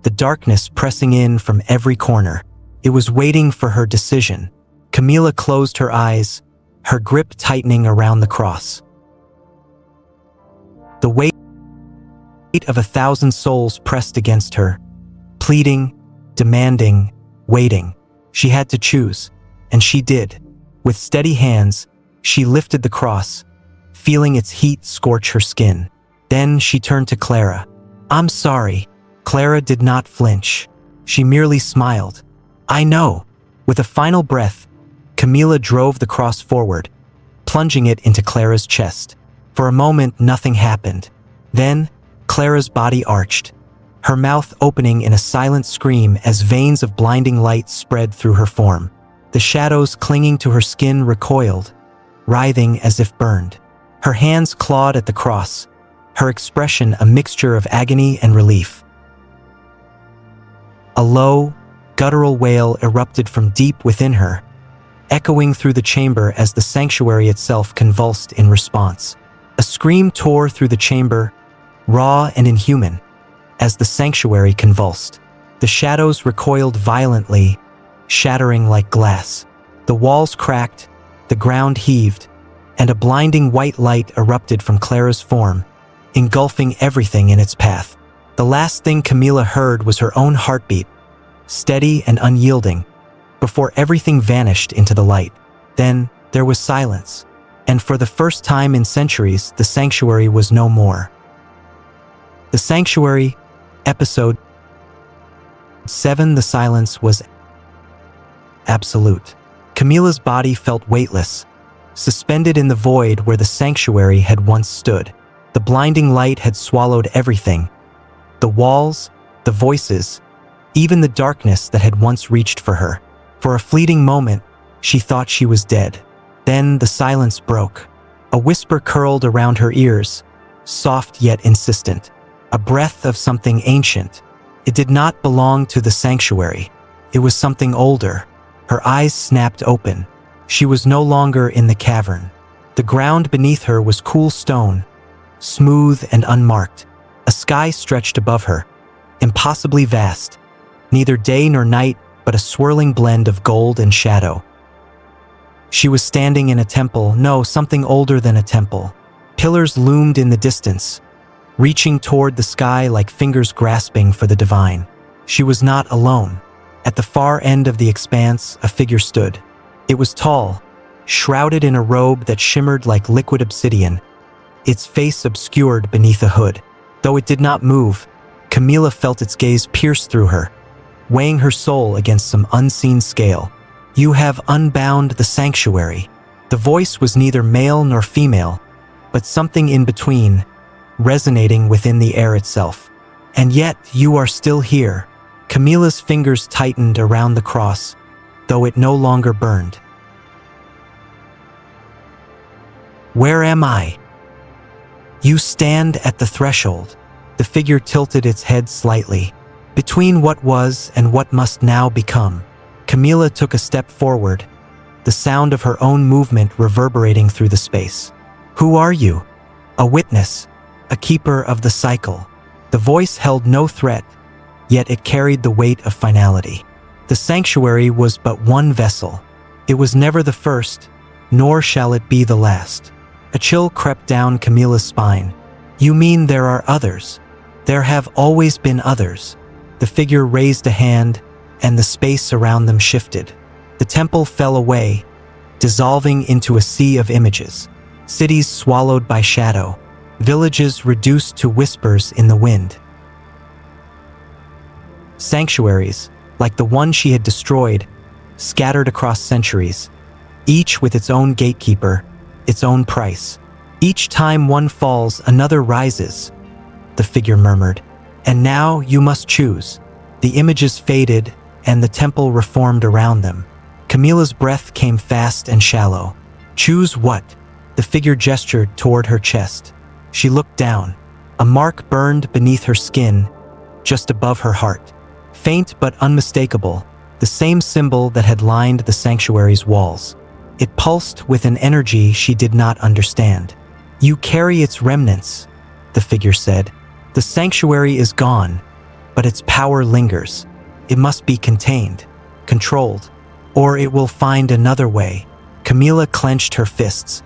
the darkness pressing in from every corner. It was waiting for her decision. Camilla closed her eyes, her grip tightening around the cross. The weight of 1,000 souls pressed against her, pleading, demanding, waiting. She had to choose, and she did. With steady hands, she lifted the cross, feeling its heat scorch her skin. Then she turned to Clara. I'm sorry. Clara did not flinch. She merely smiled. I know. With a final breath, Camilla drove the cross forward, plunging it into Clara's chest. For a moment, nothing happened. Then, Clara's body arched, her mouth opening in a silent scream as veins of blinding light spread through her form. The shadows clinging to her skin recoiled, writhing as if burned. Her hands clawed at the cross, her expression a mixture of agony and relief. A low, guttural wail erupted from deep within her, echoing through the chamber as the sanctuary itself convulsed in response. A scream tore through the chamber, raw and inhuman, as the sanctuary convulsed. The shadows recoiled violently, shattering like glass. The walls cracked, the ground heaved, and a blinding white light erupted from Clara's form, engulfing everything in its path. The last thing Camilla heard was her own heartbeat, steady and unyielding, before everything vanished into the light. Then there was silence, and for the first time in centuries, the sanctuary was no more. The Sanctuary, Episode 7. The silence was absolute. Camilla's body felt weightless, suspended in the void where the sanctuary had once stood. The blinding light had swallowed everything. The walls, the voices, even the darkness that had once reached for her. For a fleeting moment, she thought she was dead. Then the silence broke. A whisper curled around her ears, soft yet insistent. A breath of something ancient. It did not belong to the sanctuary. It was something older. Her eyes snapped open. She was no longer in the cavern. The ground beneath her was cool stone, smooth and unmarked. A sky stretched above her, impossibly vast. Neither day nor night, but a swirling blend of gold and shadow. She was standing in a temple, no, something older than a temple. Pillars loomed in the distance, reaching toward the sky like fingers grasping for the divine. She was not alone. At the far end of the expanse, a figure stood. It was tall, shrouded in a robe that shimmered like liquid obsidian, its face obscured beneath a hood. Though it did not move, Camilla felt its gaze pierce through her, weighing her soul against some unseen scale. You have unbound the sanctuary. The voice was neither male nor female, but something in between, resonating within the air itself. And yet you are still here. Camilla's fingers tightened around the cross, though it no longer burned. Where am I? You stand at the threshold. The figure tilted its head slightly. Between what was and what must now become. Camilla took a step forward, the sound of her own movement reverberating through the space. Who are you? A witness, a keeper of the cycle. The voice held no threat, yet it carried the weight of finality. The sanctuary was but one vessel. It was never the first, nor shall it be the last. A chill crept down Camilla's spine. You mean there are others? There have always been others. The figure raised a hand, and the space around them shifted. The temple fell away, dissolving into a sea of images. Cities swallowed by shadow, villages reduced to whispers in the wind. Sanctuaries, like the one she had destroyed, scattered across centuries, each with its own gatekeeper, its own price. Each time one falls, another rises, the figure murmured. And now you must choose. The images faded, and the temple reformed around them. Camilla's breath came fast and shallow. Choose what? The figure gestured toward her chest. She looked down. A mark burned beneath her skin, just above her heart. Faint but unmistakable, the same symbol that had lined the sanctuary's walls. It pulsed with an energy she did not understand. You carry its remnants, the figure said. The sanctuary is gone, but its power lingers. It must be contained, controlled, or it will find another way. Camilla clenched her fists.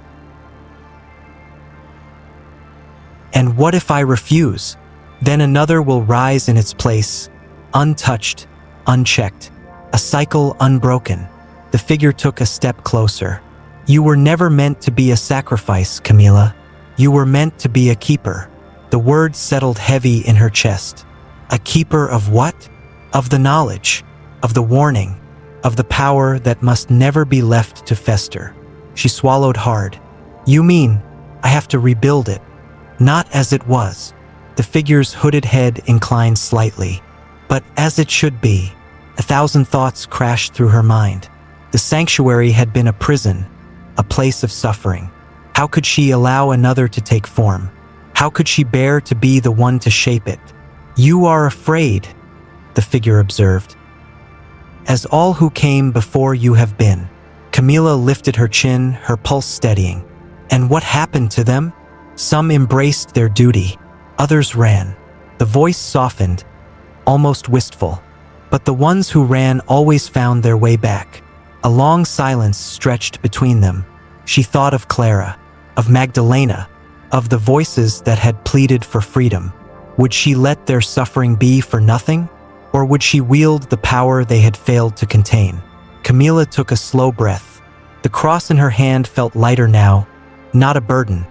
And what if I refuse? Then another will rise in its place, untouched, unchecked, a cycle unbroken. The figure took a step closer. You were never meant to be a sacrifice, Camilla. You were meant to be a keeper. The word settled heavy in her chest. A keeper of what? Of the knowledge, of the warning, of the power that must never be left to fester. She swallowed hard. You mean, I have to rebuild it? Not as it was. The figure's hooded head inclined slightly. But as it should be. 1,000 thoughts crashed through her mind. The sanctuary had been a prison, a place of suffering. How could she allow another to take form? How could she bear to be the one to shape it? You are afraid, the figure observed. As all who came before you have been. Camilla lifted her chin, her pulse steadying. And what happened to them? Some embraced their duty. Others ran. The voice softened, almost wistful. But the ones who ran always found their way back. A long silence stretched between them. She thought of Clara, of Magdalena, of the voices that had pleaded for freedom. Would she let their suffering be for nothing? Or would she wield the power they had failed to contain? Camilla took a slow breath. The cross in her hand felt lighter now, not a burden,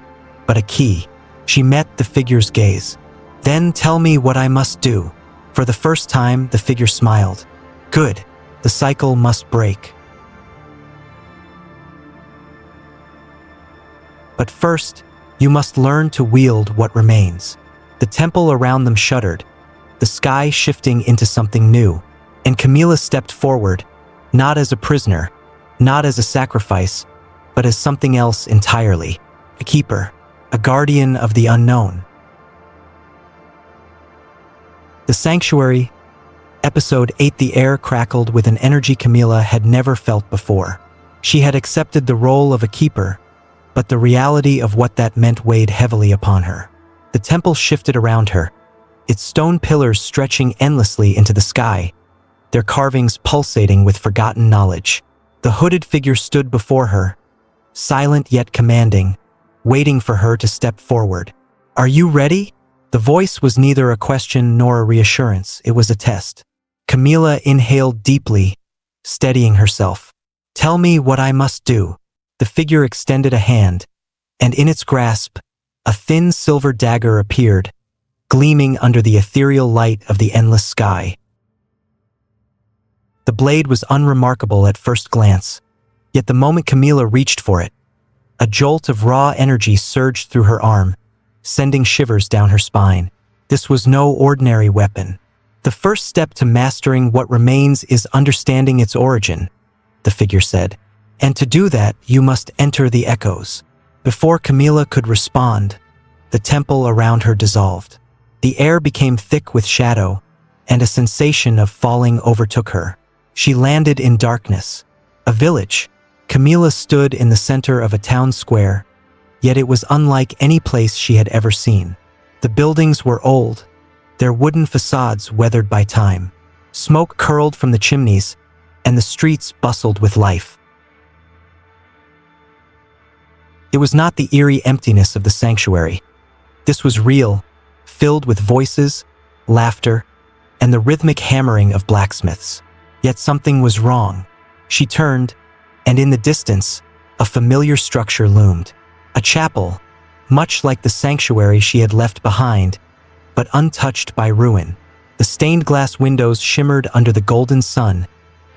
but a key. She met the figure's gaze. Then tell me what I must do. For the first time, the figure smiled. Good, the cycle must break. But first, you must learn to wield what remains. The temple around them shuddered, the sky shifting into something new, and Camilla stepped forward, not as a prisoner, not as a sacrifice, but as something else entirely, a keeper, a guardian of the unknown. The Sanctuary, Episode 8. The air crackled with an energy Camilla had never felt before. She had accepted the role of a keeper, but the reality of what that meant weighed heavily upon her. The temple shifted around her, its stone pillars stretching endlessly into the sky, their carvings pulsating with forgotten knowledge. The hooded figure stood before her, silent yet commanding, waiting for her to step forward. Are you ready? The voice was neither a question nor a reassurance, it was a test. Camilla inhaled deeply, steadying herself. Tell me what I must do. The figure extended a hand, and in its grasp, a thin silver dagger appeared, gleaming under the ethereal light of the endless sky. The blade was unremarkable at first glance, yet the moment Camilla reached for it, a jolt of raw energy surged through her arm, sending shivers down her spine. This was no ordinary weapon. The first step to mastering what remains is understanding its origin, the figure said. And to do that, you must enter the echoes. Before Camilla could respond, the temple around her dissolved. The air became thick with shadow, and a sensation of falling overtook her. She landed in darkness. A village. Camilla stood in the center of a town square, yet it was unlike any place she had ever seen. The buildings were old, their wooden facades weathered by time. Smoke curled from the chimneys, and the streets bustled with life. It was not the eerie emptiness of the sanctuary. This was real, filled with voices, laughter, and the rhythmic hammering of blacksmiths. Yet something was wrong. She turned, and in the distance, a familiar structure loomed. A chapel, much like the sanctuary she had left behind, but untouched by ruin. The stained glass windows shimmered under the golden sun,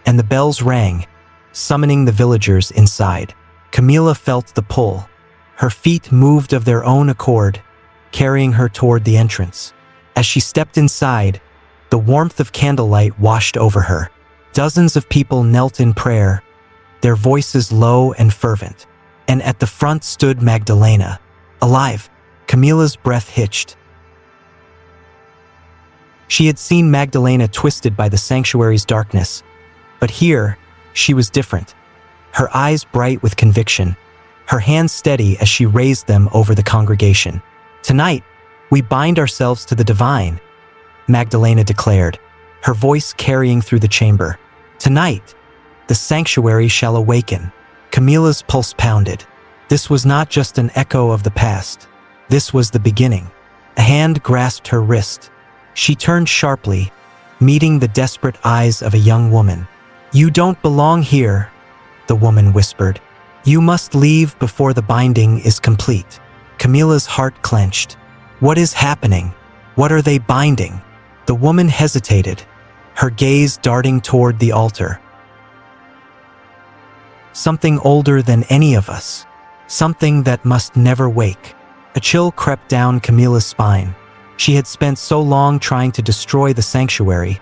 and the bells rang, summoning the villagers inside. Camila felt the pull. Her feet moved of their own accord, carrying her toward the entrance. As she stepped inside, the warmth of candlelight washed over her. Dozens of people knelt in prayer, their voices low and fervent. And at the front stood Magdalena, alive. Camila's breath hitched. She had seen Magdalena twisted by the sanctuary's darkness, but here, she was different. Her eyes bright with conviction, her hands steady as she raised them over the congregation. "Tonight, we bind ourselves to the divine," Magdalena declared, her voice carrying through the chamber. "Tonight, the sanctuary shall awaken." Camila's pulse pounded. This was not just an echo of the past. This was the beginning. A hand grasped her wrist. She turned sharply, meeting the desperate eyes of a young woman. "You don't belong here," the woman whispered. "You must leave before the binding is complete." Camila's heart clenched. What is happening? What are they binding? The woman hesitated, her gaze darting toward the altar. Something older than any of us. Something that must never wake. A chill crept down Camila's spine. She had spent so long trying to destroy the sanctuary,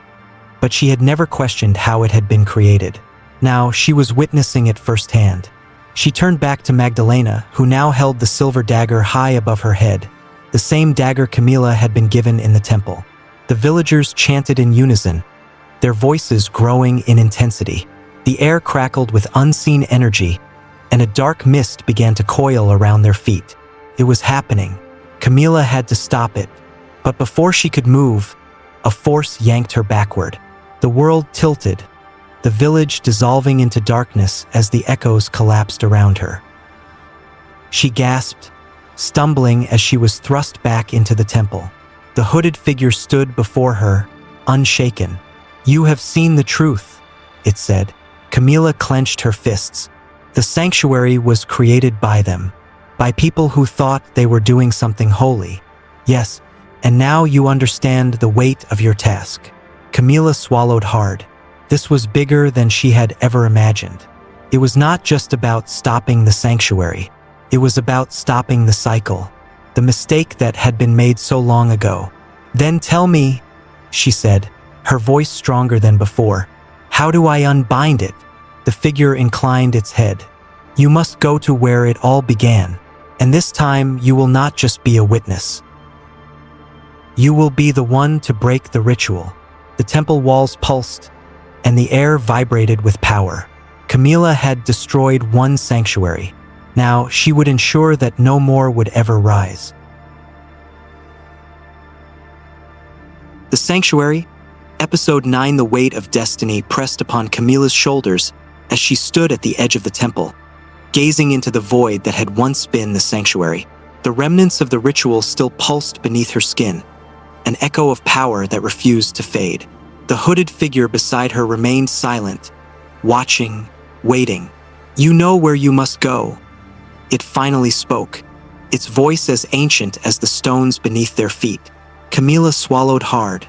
but she had never questioned how it had been created. Now she was witnessing it firsthand. She turned back to Magdalena, who now held the silver dagger high above her head, the same dagger Camila had been given in the temple. The villagers chanted in unison, their voices growing in intensity. The air crackled with unseen energy, and a dark mist began to coil around their feet. It was happening. Camila had to stop it, but before she could move, a force yanked her backward. The world tilted, the village dissolving into darkness as the echoes collapsed around her. She gasped, stumbling as she was thrust back into the temple. The hooded figure stood before her, unshaken. "You have seen the truth," it said. Camila clenched her fists. The sanctuary was created by them, by people who thought they were doing something holy. "Yes, and now you understand the weight of your task." Camila swallowed hard. This was bigger than she had ever imagined. It was not just about stopping the sanctuary. It was about stopping the cycle, the mistake that had been made so long ago. "Then tell me," she said, her voice stronger than before. "How do I unbind it?" The figure inclined its head. "You must go to where it all began, and this time you will not just be a witness. You will be the one to break the ritual." The temple walls pulsed, and the air vibrated with power. Camila had destroyed one sanctuary. Now she would ensure that no more would ever rise. The Sanctuary, Episode 9. The weight of destiny pressed upon Camila's shoulders as she stood at the edge of the temple, gazing into the void that had once been the sanctuary. The remnants of the ritual still pulsed beneath her skin, an echo of power that refused to fade. The hooded figure beside her remained silent, watching, waiting. "You know where you must go." It finally spoke, its voice as ancient as the stones beneath their feet. Camila swallowed hard,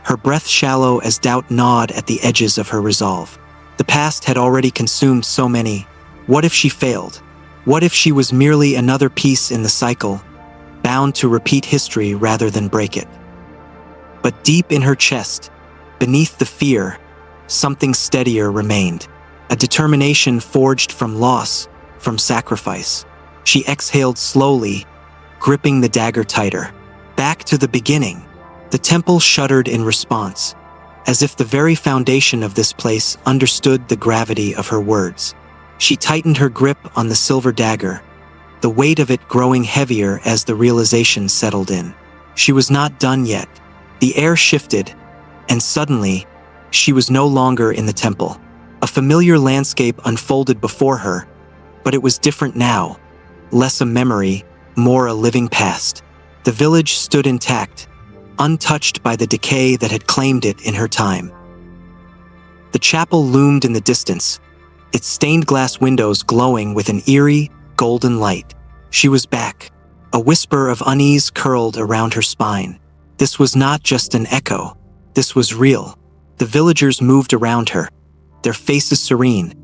her breath shallow as doubt gnawed at the edges of her resolve. The past had already consumed so many. What if she failed? What if she was merely another piece in the cycle, bound to repeat history rather than break it? But deep in her chest, beneath the fear, something steadier remained, a determination forged from loss, from sacrifice. She exhaled slowly, gripping the dagger tighter. Back to the beginning. The temple shuddered in response, as if the very foundation of this place understood the gravity of her words. She tightened her grip on the silver dagger, the weight of it growing heavier as the realization settled in. She was not done yet. The air shifted, and suddenly, she was no longer in the temple. A familiar landscape unfolded before her, but it was different now, less a memory, more a living past. The village stood intact, untouched by the decay that had claimed it in her time. The chapel loomed in the distance, its stained glass windows glowing with an eerie, golden light. She was back. A whisper of unease curled around her spine. This was not just an echo. This was real. The villagers moved around her, their faces serene,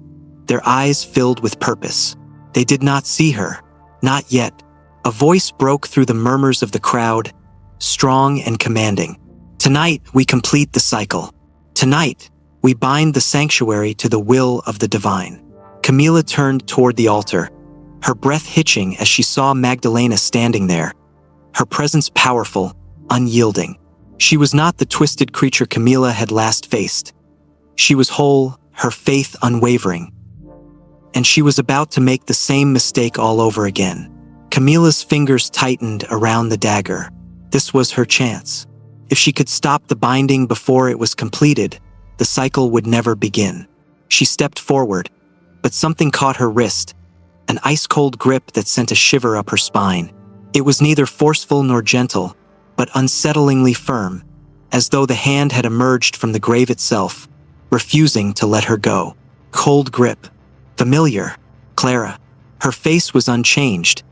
their eyes filled with purpose. They did not see her. Not yet. A voice broke through the murmurs of the crowd, strong and commanding. Tonight, we complete the cycle. Tonight, we bind the sanctuary to the will of the divine. Camila turned toward the altar, her breath hitching as she saw Magdalena standing there, her presence powerful, unyielding. She was not the twisted creature Camila had last faced. She was whole, her faith unwavering. And she was about to make the same mistake all over again. Camila's fingers tightened around the dagger. This was her chance. If she could stop the binding before it was completed, the cycle would never begin. She stepped forward, but something caught her wrist, an ice-cold grip that sent a shiver up her spine. It was neither forceful nor gentle, but unsettlingly firm, as though the hand had emerged from the grave itself, refusing to let her go. Cold grip. Familiar. Clara. Her face was unchanged,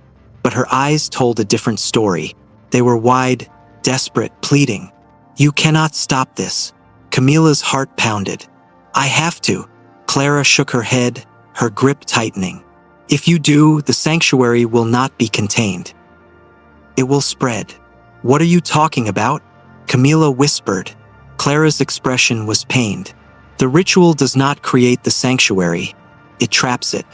but her eyes told a different story. They were wide, desperate, pleading. You cannot stop this. Camila's heart pounded. I have to. Clara shook her head, her grip tightening. If you do, the sanctuary will not be contained. It will spread. What are you talking about? Camila whispered. Clara's expression was pained. The ritual does not create the sanctuary. It traps it.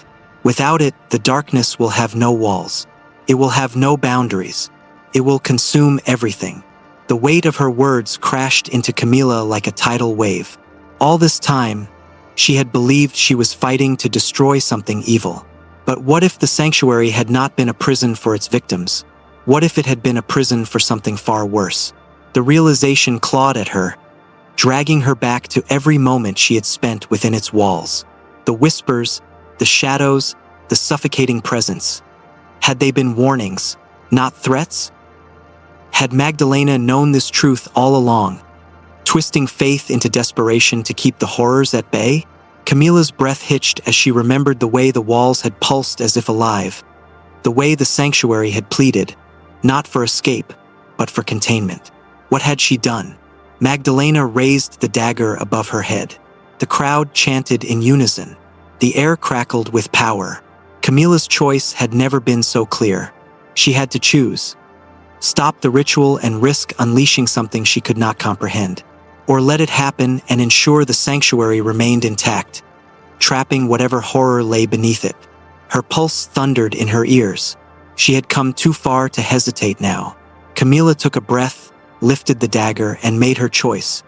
Without it, the darkness will have no walls. It will have no boundaries. It will consume everything. The weight of her words crashed into Camila like a tidal wave. All this time, she had believed she was fighting to destroy something evil. But what if the sanctuary had not been a prison for its victims? What if it had been a prison for something far worse? The realization clawed at her, dragging her back to every moment she had spent within its walls. The whispers, the shadows, the suffocating presence. Had they been warnings, not threats? Had Magdalena known this truth all along, twisting faith into desperation to keep the horrors at bay? Camila's breath hitched as she remembered the way the walls had pulsed as if alive, the way the sanctuary had pleaded, not for escape, but for containment. What had she done? Magdalena raised the dagger above her head. The crowd chanted in unison. The air crackled with power. Camila's choice had never been so clear. She had to choose. Stop the ritual and risk unleashing something she could not comprehend, or let it happen and ensure the sanctuary remained intact, trapping whatever horror lay beneath it. Her pulse thundered in her ears. She had come too far to hesitate now. Camila took a breath, lifted the dagger, and made her choice.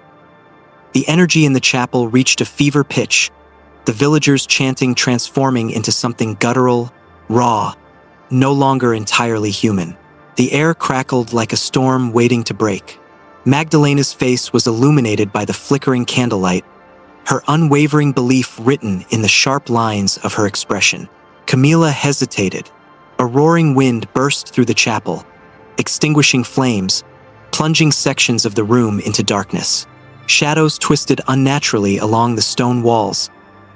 The energy in the chapel reached a fever pitch, the villagers' chanting transforming into something guttural, raw, no longer entirely human. The air crackled like a storm waiting to break. Magdalena's face was illuminated by the flickering candlelight, her unwavering belief written in the sharp lines of her expression. Camila hesitated. A roaring wind burst through the chapel, extinguishing flames, plunging sections of the room into darkness. Shadows twisted unnaturally along the stone walls,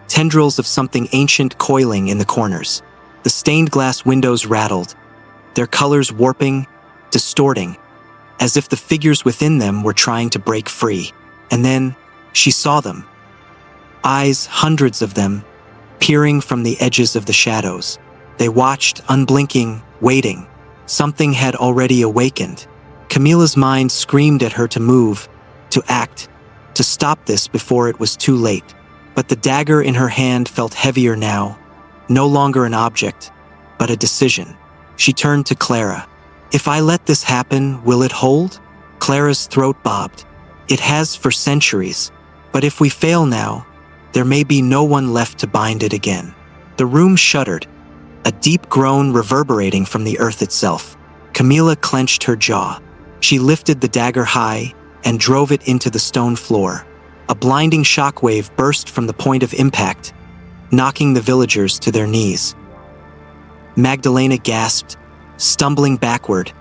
tendrils of something ancient coiling in the corners. The stained glass windows rattled, their colors warping, distorting, as if the figures within them were trying to break free. And then, she saw them. Eyes, hundreds of them, peering from the edges of the shadows. They watched, unblinking, waiting. Something had already awakened. Camila's mind screamed at her to move, to act, to stop this before it was too late. But the dagger in her hand felt heavier now, no longer an object, but a decision. She turned to Clara. If I let this happen, will it hold? Clara's throat bobbed. It has for centuries, but if we fail now, there may be no one left to bind it again. The room shuddered, a deep groan reverberating from the earth itself. Camila clenched her jaw. She lifted the dagger high, and drove it into the stone floor. A blinding shockwave burst from the point of impact, knocking the villagers to their knees. Magdalena gasped, stumbling backward,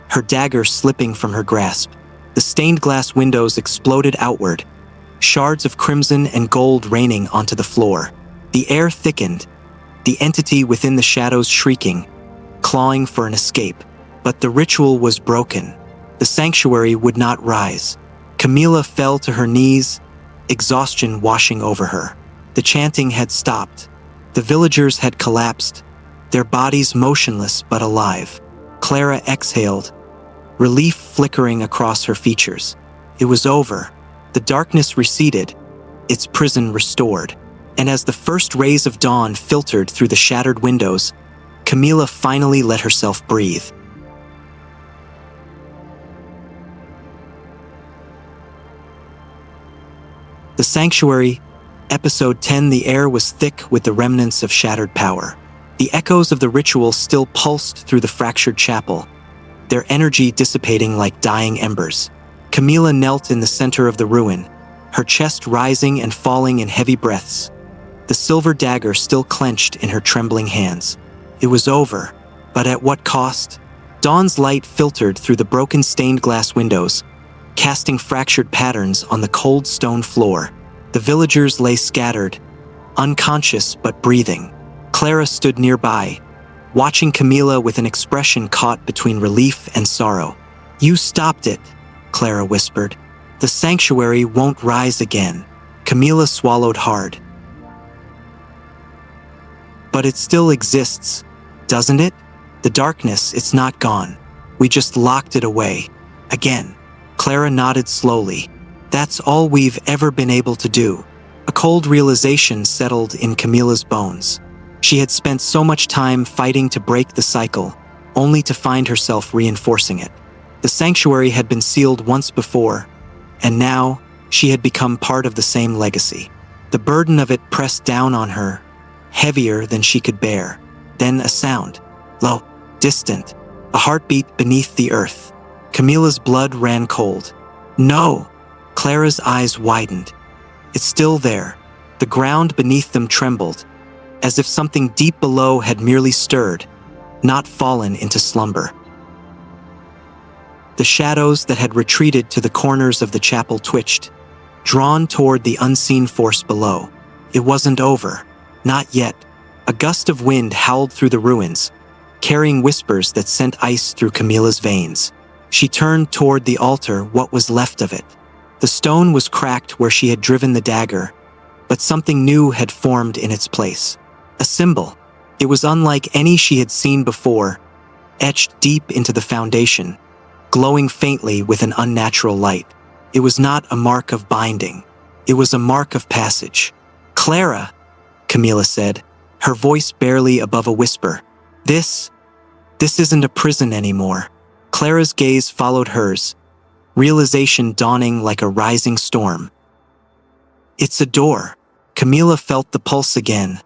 her dagger slipping from her grasp. The stained glass windows exploded outward, shards of crimson and gold raining onto the floor. The air thickened, the entity within the shadows shrieking, clawing for an escape. But the ritual was broken. The sanctuary would not rise. Camilla fell to her knees, exhaustion washing over her. The chanting had stopped. The villagers had collapsed, their bodies motionless but alive. Clara exhaled, relief flickering across her features. It was over. The darkness receded, its prison restored. And as the first rays of dawn filtered through the shattered windows, Camilla finally let herself breathe. The Sanctuary, Episode 10. The air was thick with the remnants of shattered power. The echoes of the ritual still pulsed through the fractured chapel, their energy dissipating like dying embers. Camilla knelt in the center of the ruin, her chest rising and falling in heavy breaths, the silver dagger still clenched in her trembling hands. It was over, but at what cost? Dawn's light filtered through the broken stained glass windows, casting fractured patterns on the cold stone floor. The villagers lay scattered, unconscious but breathing. Clara stood nearby, watching Camilla with an expression caught between relief and sorrow. "You stopped it," Clara whispered. "The sanctuary won't rise again." Camilla swallowed hard. "But it still exists, doesn't it? The darkness, it's not gone. We just locked it away. Again." Clara nodded slowly. "That's all we've ever been able to do." A cold realization settled in Camilla's bones. She had spent so much time fighting to break the cycle, only to find herself reinforcing it. The sanctuary had been sealed once before, and now she had become part of the same legacy. The burden of it pressed down on her, heavier than she could bear. Then a sound, low, distant, a heartbeat beneath the earth. Camilla's blood ran cold. "No!" Clara's eyes widened. "It's still there." The ground beneath them trembled, as if something deep below had merely stirred, not fallen into slumber. The shadows that had retreated to the corners of the chapel twitched, drawn toward the unseen force below. It wasn't over. Not yet. A gust of wind howled through the ruins, carrying whispers that sent ice through Camilla's veins. She turned toward the altar, what was left of it. The stone was cracked where she had driven the dagger, but something new had formed in its place. A symbol. It was unlike any she had seen before, etched deep into the foundation, glowing faintly with an unnatural light. It was not a mark of binding. It was a mark of passage. "Clara," Camilla said, her voice barely above a whisper. This isn't a prison anymore." Clara's gaze followed hers, realization dawning like a rising storm. "It's a door." Camilla felt the pulse again,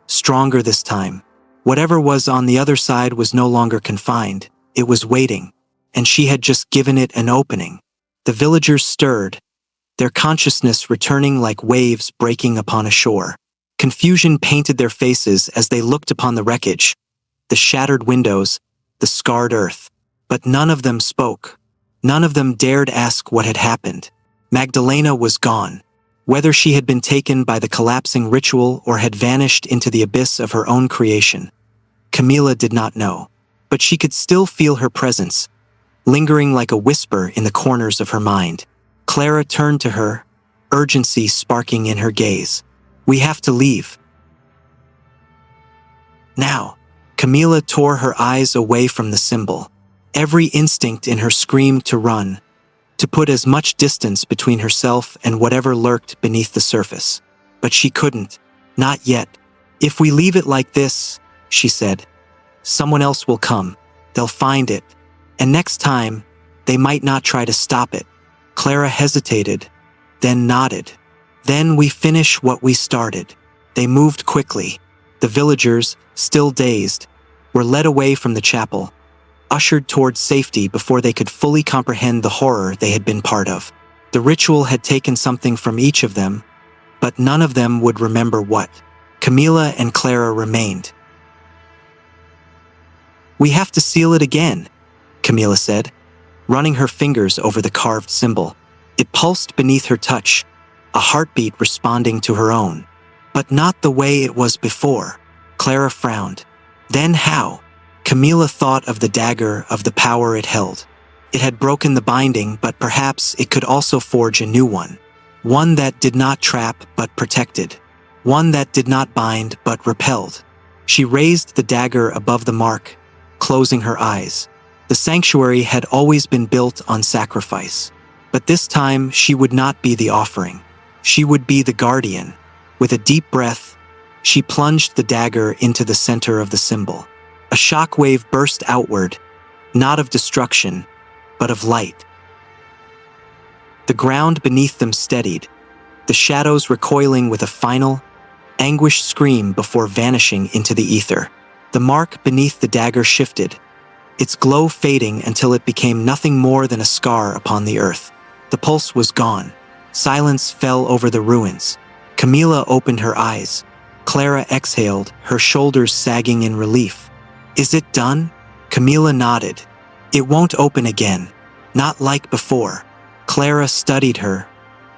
stronger this time. Whatever was on the other side was no longer confined. It was waiting, and she had just given it an opening. The villagers stirred, their consciousness returning like waves breaking upon a shore. Confusion painted their faces as they looked upon the wreckage, the shattered windows, the scarred earth. But none of them spoke. None of them dared ask what had happened. Magdalena was gone. Whether she had been taken by the collapsing ritual or had vanished into the abyss of her own creation, Camilla did not know. But she could still feel her presence, lingering like a whisper in the corners of her mind. Clara turned to her, urgency sparking in her gaze. "We have to leave. Now." Camilla tore her eyes away from the symbol. Every instinct in her screamed to run, to put as much distance between herself and whatever lurked beneath the surface. But she couldn't. Not yet. "If we leave it like this," she said, "someone else will come. They'll find it. And next time, they might not try to stop it." Clara hesitated, then nodded. "Then we finish what we started." They moved quickly. The villagers, still dazed, were led away from the chapel, ushered toward safety before they could fully comprehend the horror they had been part of. The ritual had taken something from each of them, but none of them would remember what. Camila and Clara remained. "We have to seal it again," Camila said, running her fingers over the carved symbol. It pulsed beneath her touch, a heartbeat responding to her own. But not the way it was before. Clara frowned. Then how? Camila thought of the dagger, of the power it held. It had broken the binding, but perhaps it could also forge a new one. One that did not trap but protected. One that did not bind but repelled. She raised the dagger above the mark, closing her eyes. The sanctuary had always been built on sacrifice. But this time she would not be the offering. She would be the guardian. With a deep breath, she plunged the dagger into the center of the symbol. A shockwave burst outward, not of destruction, but of light. The ground beneath them steadied, the shadows recoiling with a final, anguished scream before vanishing into the ether. The mark beneath the dagger shifted, its glow fading until it became nothing more than a scar upon the earth. The pulse was gone. Silence fell over the ruins. Camila opened her eyes. Clara exhaled, her shoulders sagging in relief. "Is it done?" Camila nodded. "It won't open again. Not like before." Clara studied her,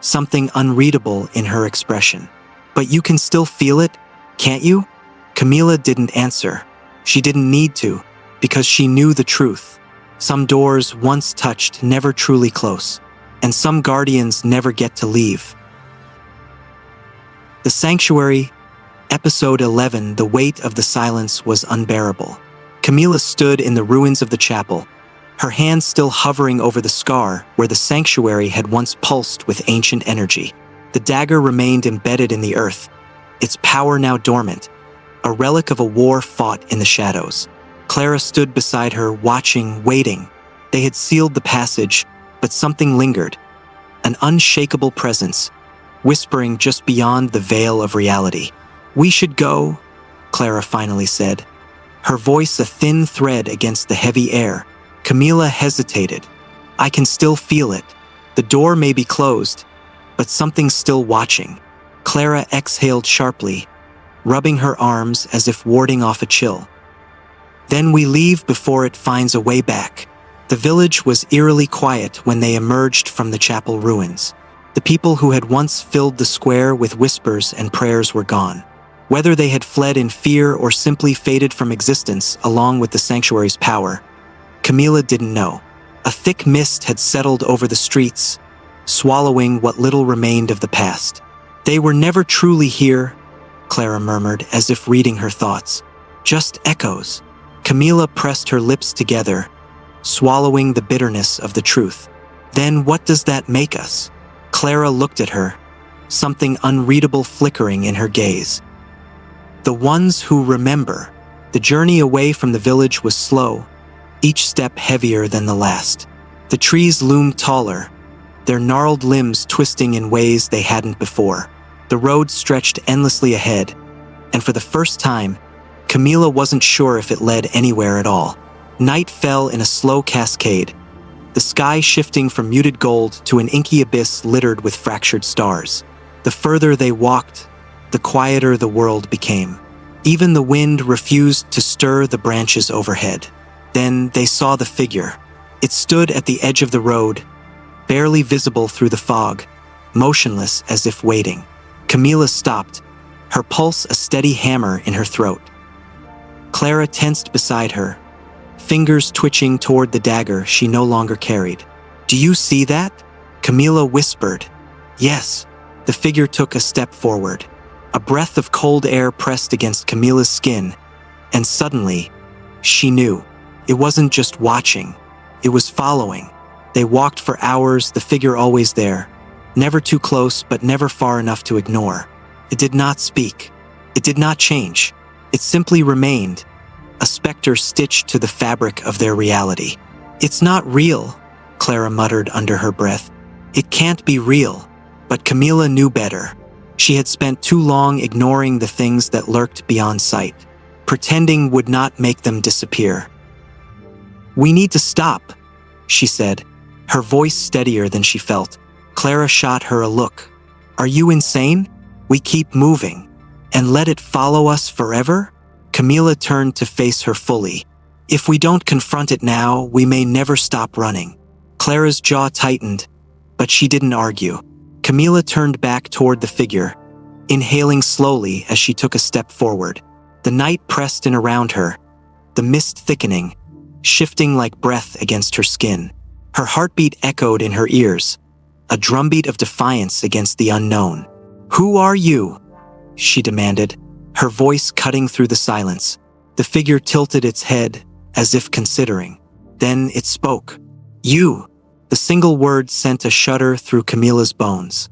something unreadable in her expression. "But you can still feel it, can't you?" Camila didn't answer. She didn't need to, because she knew the truth. Some doors once touched never truly close, and some guardians never get to leave. The Sanctuary, Episode 11. The weight of the silence was unbearable. Camila stood in the ruins of the chapel, her hand still hovering over the scar where the sanctuary had once pulsed with ancient energy. The dagger remained embedded in the earth, its power now dormant, a relic of a war fought in the shadows. Clara stood beside her, watching, waiting. They had sealed the passage, but something lingered, an unshakable presence, whispering just beyond the veil of reality. "We should go," Clara finally said, her voice a thin thread against the heavy air. Camila hesitated. "I can still feel it. The door may be closed, but something's still watching." Clara exhaled sharply, rubbing her arms as if warding off a chill. "Then we leave before it finds a way back." The village was eerily quiet when they emerged from the chapel ruins. The people who had once filled the square with whispers and prayers were gone. Whether they had fled in fear or simply faded from existence along with the sanctuary's power, Camila didn't know. A thick mist had settled over the streets, swallowing what little remained of the past. "They were never truly here," Clara murmured, as if reading her thoughts. "Just echoes." Camila pressed her lips together, swallowing the bitterness of the truth. "Then what does that make us?" Clara looked at her, something unreadable flickering in her gaze. "The ones who remember." The journey away from the village was slow, each step heavier than the last. The trees loomed taller, their gnarled limbs twisting in ways they hadn't before. The road stretched endlessly ahead, and for the first time, Camila wasn't sure if it led anywhere at all. Night fell in a slow cascade, the sky shifting from muted gold to an inky abyss littered with fractured stars. The further they walked, the quieter the world became. Even the wind refused to stir the branches overhead. Then they saw the figure. It stood at the edge of the road, barely visible through the fog, motionless as if waiting. Camila stopped, her pulse a steady hammer in her throat. Clara tensed beside her, fingers twitching toward the dagger she no longer carried. "Do you see that?" Camila whispered. "Yes." The figure took a step forward. A breath of cold air pressed against Camila's skin, and suddenly, she knew. It wasn't just watching, it was following. They walked for hours, the figure always there, never too close but never far enough to ignore. It did not speak. It did not change. It simply remained, a specter stitched to the fabric of their reality. "It's not real," Clara muttered under her breath. "It can't be real." But Camila knew better. She had spent too long ignoring the things that lurked beyond sight. Pretending would not make them disappear. "We need to stop," she said, her voice steadier than she felt. Clara shot her a look. Are you insane? We keep moving. And let it follow us forever? Camila turned to face her fully. If we don't confront it now, we may never stop running. Clara's jaw tightened, but she didn't argue. Camila turned back toward the figure, inhaling slowly as she took a step forward. The night pressed in around her, the mist thickening, shifting like breath against her skin. Her heartbeat echoed in her ears, a drumbeat of defiance against the unknown. Who are you? She demanded, her voice cutting through the silence. The figure tilted its head, as if considering. Then it spoke. You. The single word sent a shudder through Camila's bones.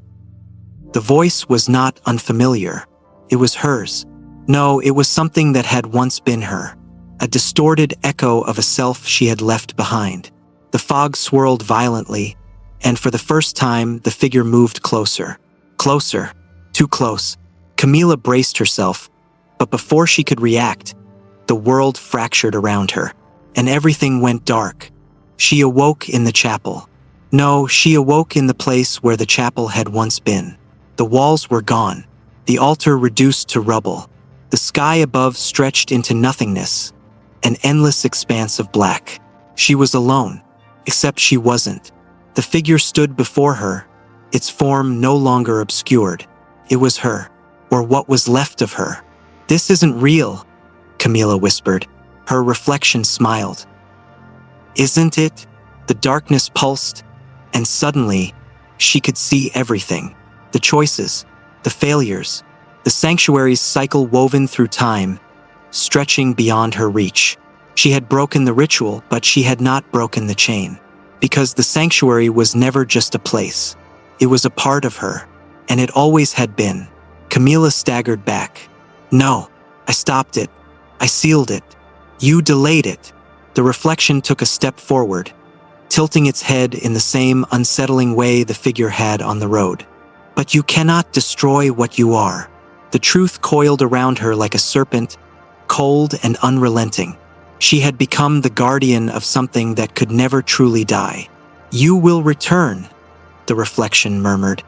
The voice was not unfamiliar. It was hers. No, it was something that had once been her. A distorted echo of a self she had left behind. The fog swirled violently, and for the first time, the figure moved closer. Closer. Too close. Camila braced herself, but before she could react, the world fractured around her, and everything went dark. She awoke in the chapel. No, she awoke in the place where the chapel had once been. The walls were gone, the altar reduced to rubble. The sky above stretched into nothingness, an endless expanse of black. She was alone, except she wasn't. The figure stood before her, its form no longer obscured. It was her, or what was left of her. This isn't real, Camila whispered. Her reflection smiled. Isn't it? The darkness pulsed, and suddenly, she could see everything. The choices, the failures, the sanctuary's cycle woven through time, stretching beyond her reach. She had broken the ritual, but she had not broken the chain. Because the sanctuary was never just a place. It was a part of her, and it always had been. Camila staggered back. No, I stopped it. I sealed it. You delayed it. The reflection took a step forward, tilting its head in the same unsettling way the figure had on the road. But you cannot destroy what you are. The truth coiled around her like a serpent, cold and unrelenting. She had become the guardian of something that could never truly die. You will return, the reflection murmured.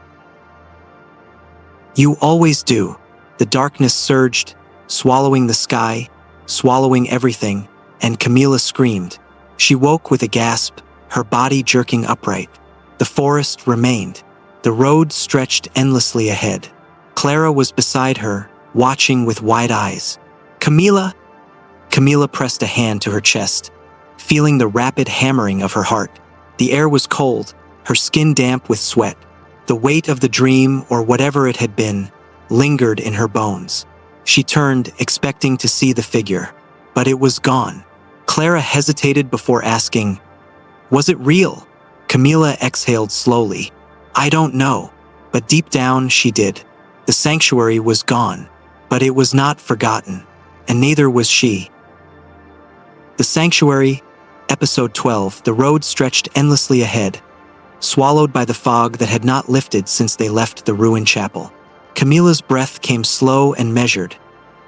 You always do. The darkness surged, swallowing the sky, swallowing everything, and Camila screamed. She woke with a gasp, her body jerking upright. The forest remained. The road stretched endlessly ahead. Clara was beside her, watching with wide eyes. Camila? Camila pressed a hand to her chest, feeling the rapid hammering of her heart. The air was cold, her skin damp with sweat. The weight of the dream, or whatever it had been, lingered in her bones. She turned, expecting to see the figure, but it was gone. Clara hesitated before asking, was it real? Camila exhaled slowly. I don't know, but deep down she did. The sanctuary was gone, but it was not forgotten, and neither was she. The Sanctuary, Episode 12, the road stretched endlessly ahead, swallowed by the fog that had not lifted since they left the ruined chapel. Camila's breath came slow and measured,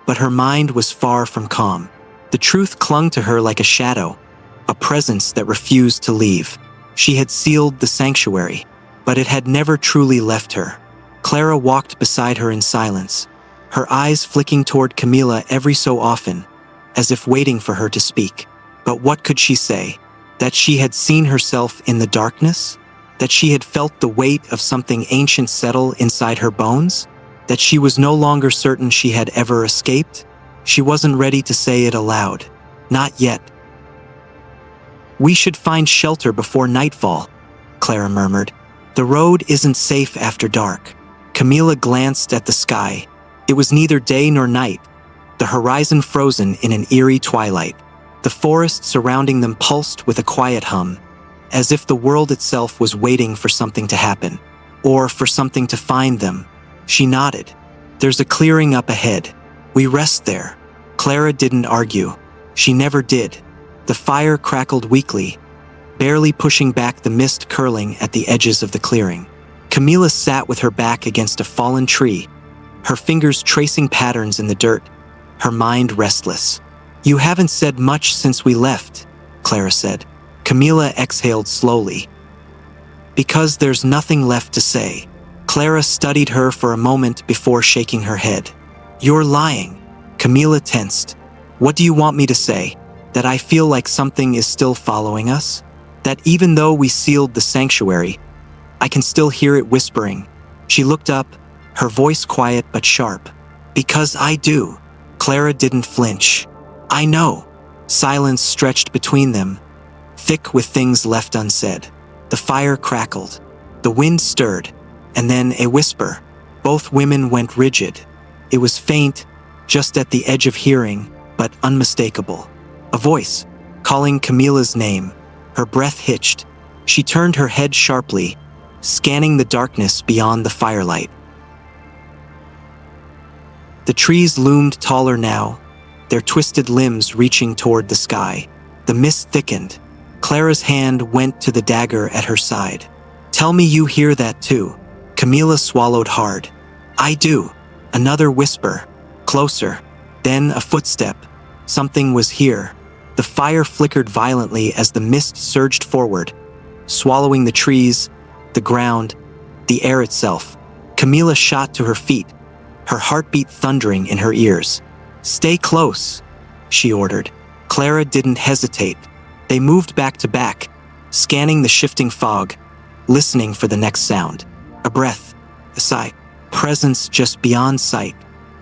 but her mind was far from calm. The truth clung to her like a shadow, a presence that refused to leave. She had sealed the sanctuary, but it had never truly left her. Clara walked beside her in silence, her eyes flicking toward Camila every so often, as if waiting for her to speak. But what could she say? That she had seen herself in the darkness? That she had felt the weight of something ancient settle inside her bones? That she was no longer certain she had ever escaped? She wasn't ready to say it aloud. Not yet. We should find shelter before nightfall, Clara murmured. The road isn't safe after dark. Camila glanced at the sky. It was neither day nor night, the horizon frozen in an eerie twilight. The forest surrounding them pulsed with a quiet hum, as if the world itself was waiting for something to happen, or for something to find them. She nodded. There's a clearing up ahead. We rest there. Clara didn't argue. She never did. The fire crackled weakly, barely pushing back the mist curling at the edges of the clearing. Camila sat with her back against a fallen tree, her fingers tracing patterns in the dirt, her mind restless. You haven't said much since we left, Clara said. Camila exhaled slowly. Because there's nothing left to say. Clara studied her for a moment before shaking her head. You're lying. Camila tensed. What do you want me to say? That I feel like something is still following us? That even though we sealed the sanctuary, I can still hear it whispering. She looked up, her voice quiet but sharp. Because I do. Clara didn't flinch. I know. Silence stretched between them, thick with things left unsaid. The fire crackled. The wind stirred. And then a whisper. Both women went rigid. It was faint, just at the edge of hearing, but unmistakable. A voice, calling Camila's name. Her breath hitched. She turned her head sharply, scanning the darkness beyond the firelight. The trees loomed taller now, their twisted limbs reaching toward the sky. The mist thickened. Clara's hand went to the dagger at her side. Tell me you hear that too. Camila swallowed hard. I do. Another whisper. Closer. Then a footstep. Something was here. The fire flickered violently as the mist surged forward, swallowing the trees, the ground, the air itself. Camila shot to her feet, her heartbeat thundering in her ears. Stay close, she ordered. Clara didn't hesitate. They moved back to back, scanning the shifting fog, listening for the next sound. A breath, a sigh, presence just beyond sight.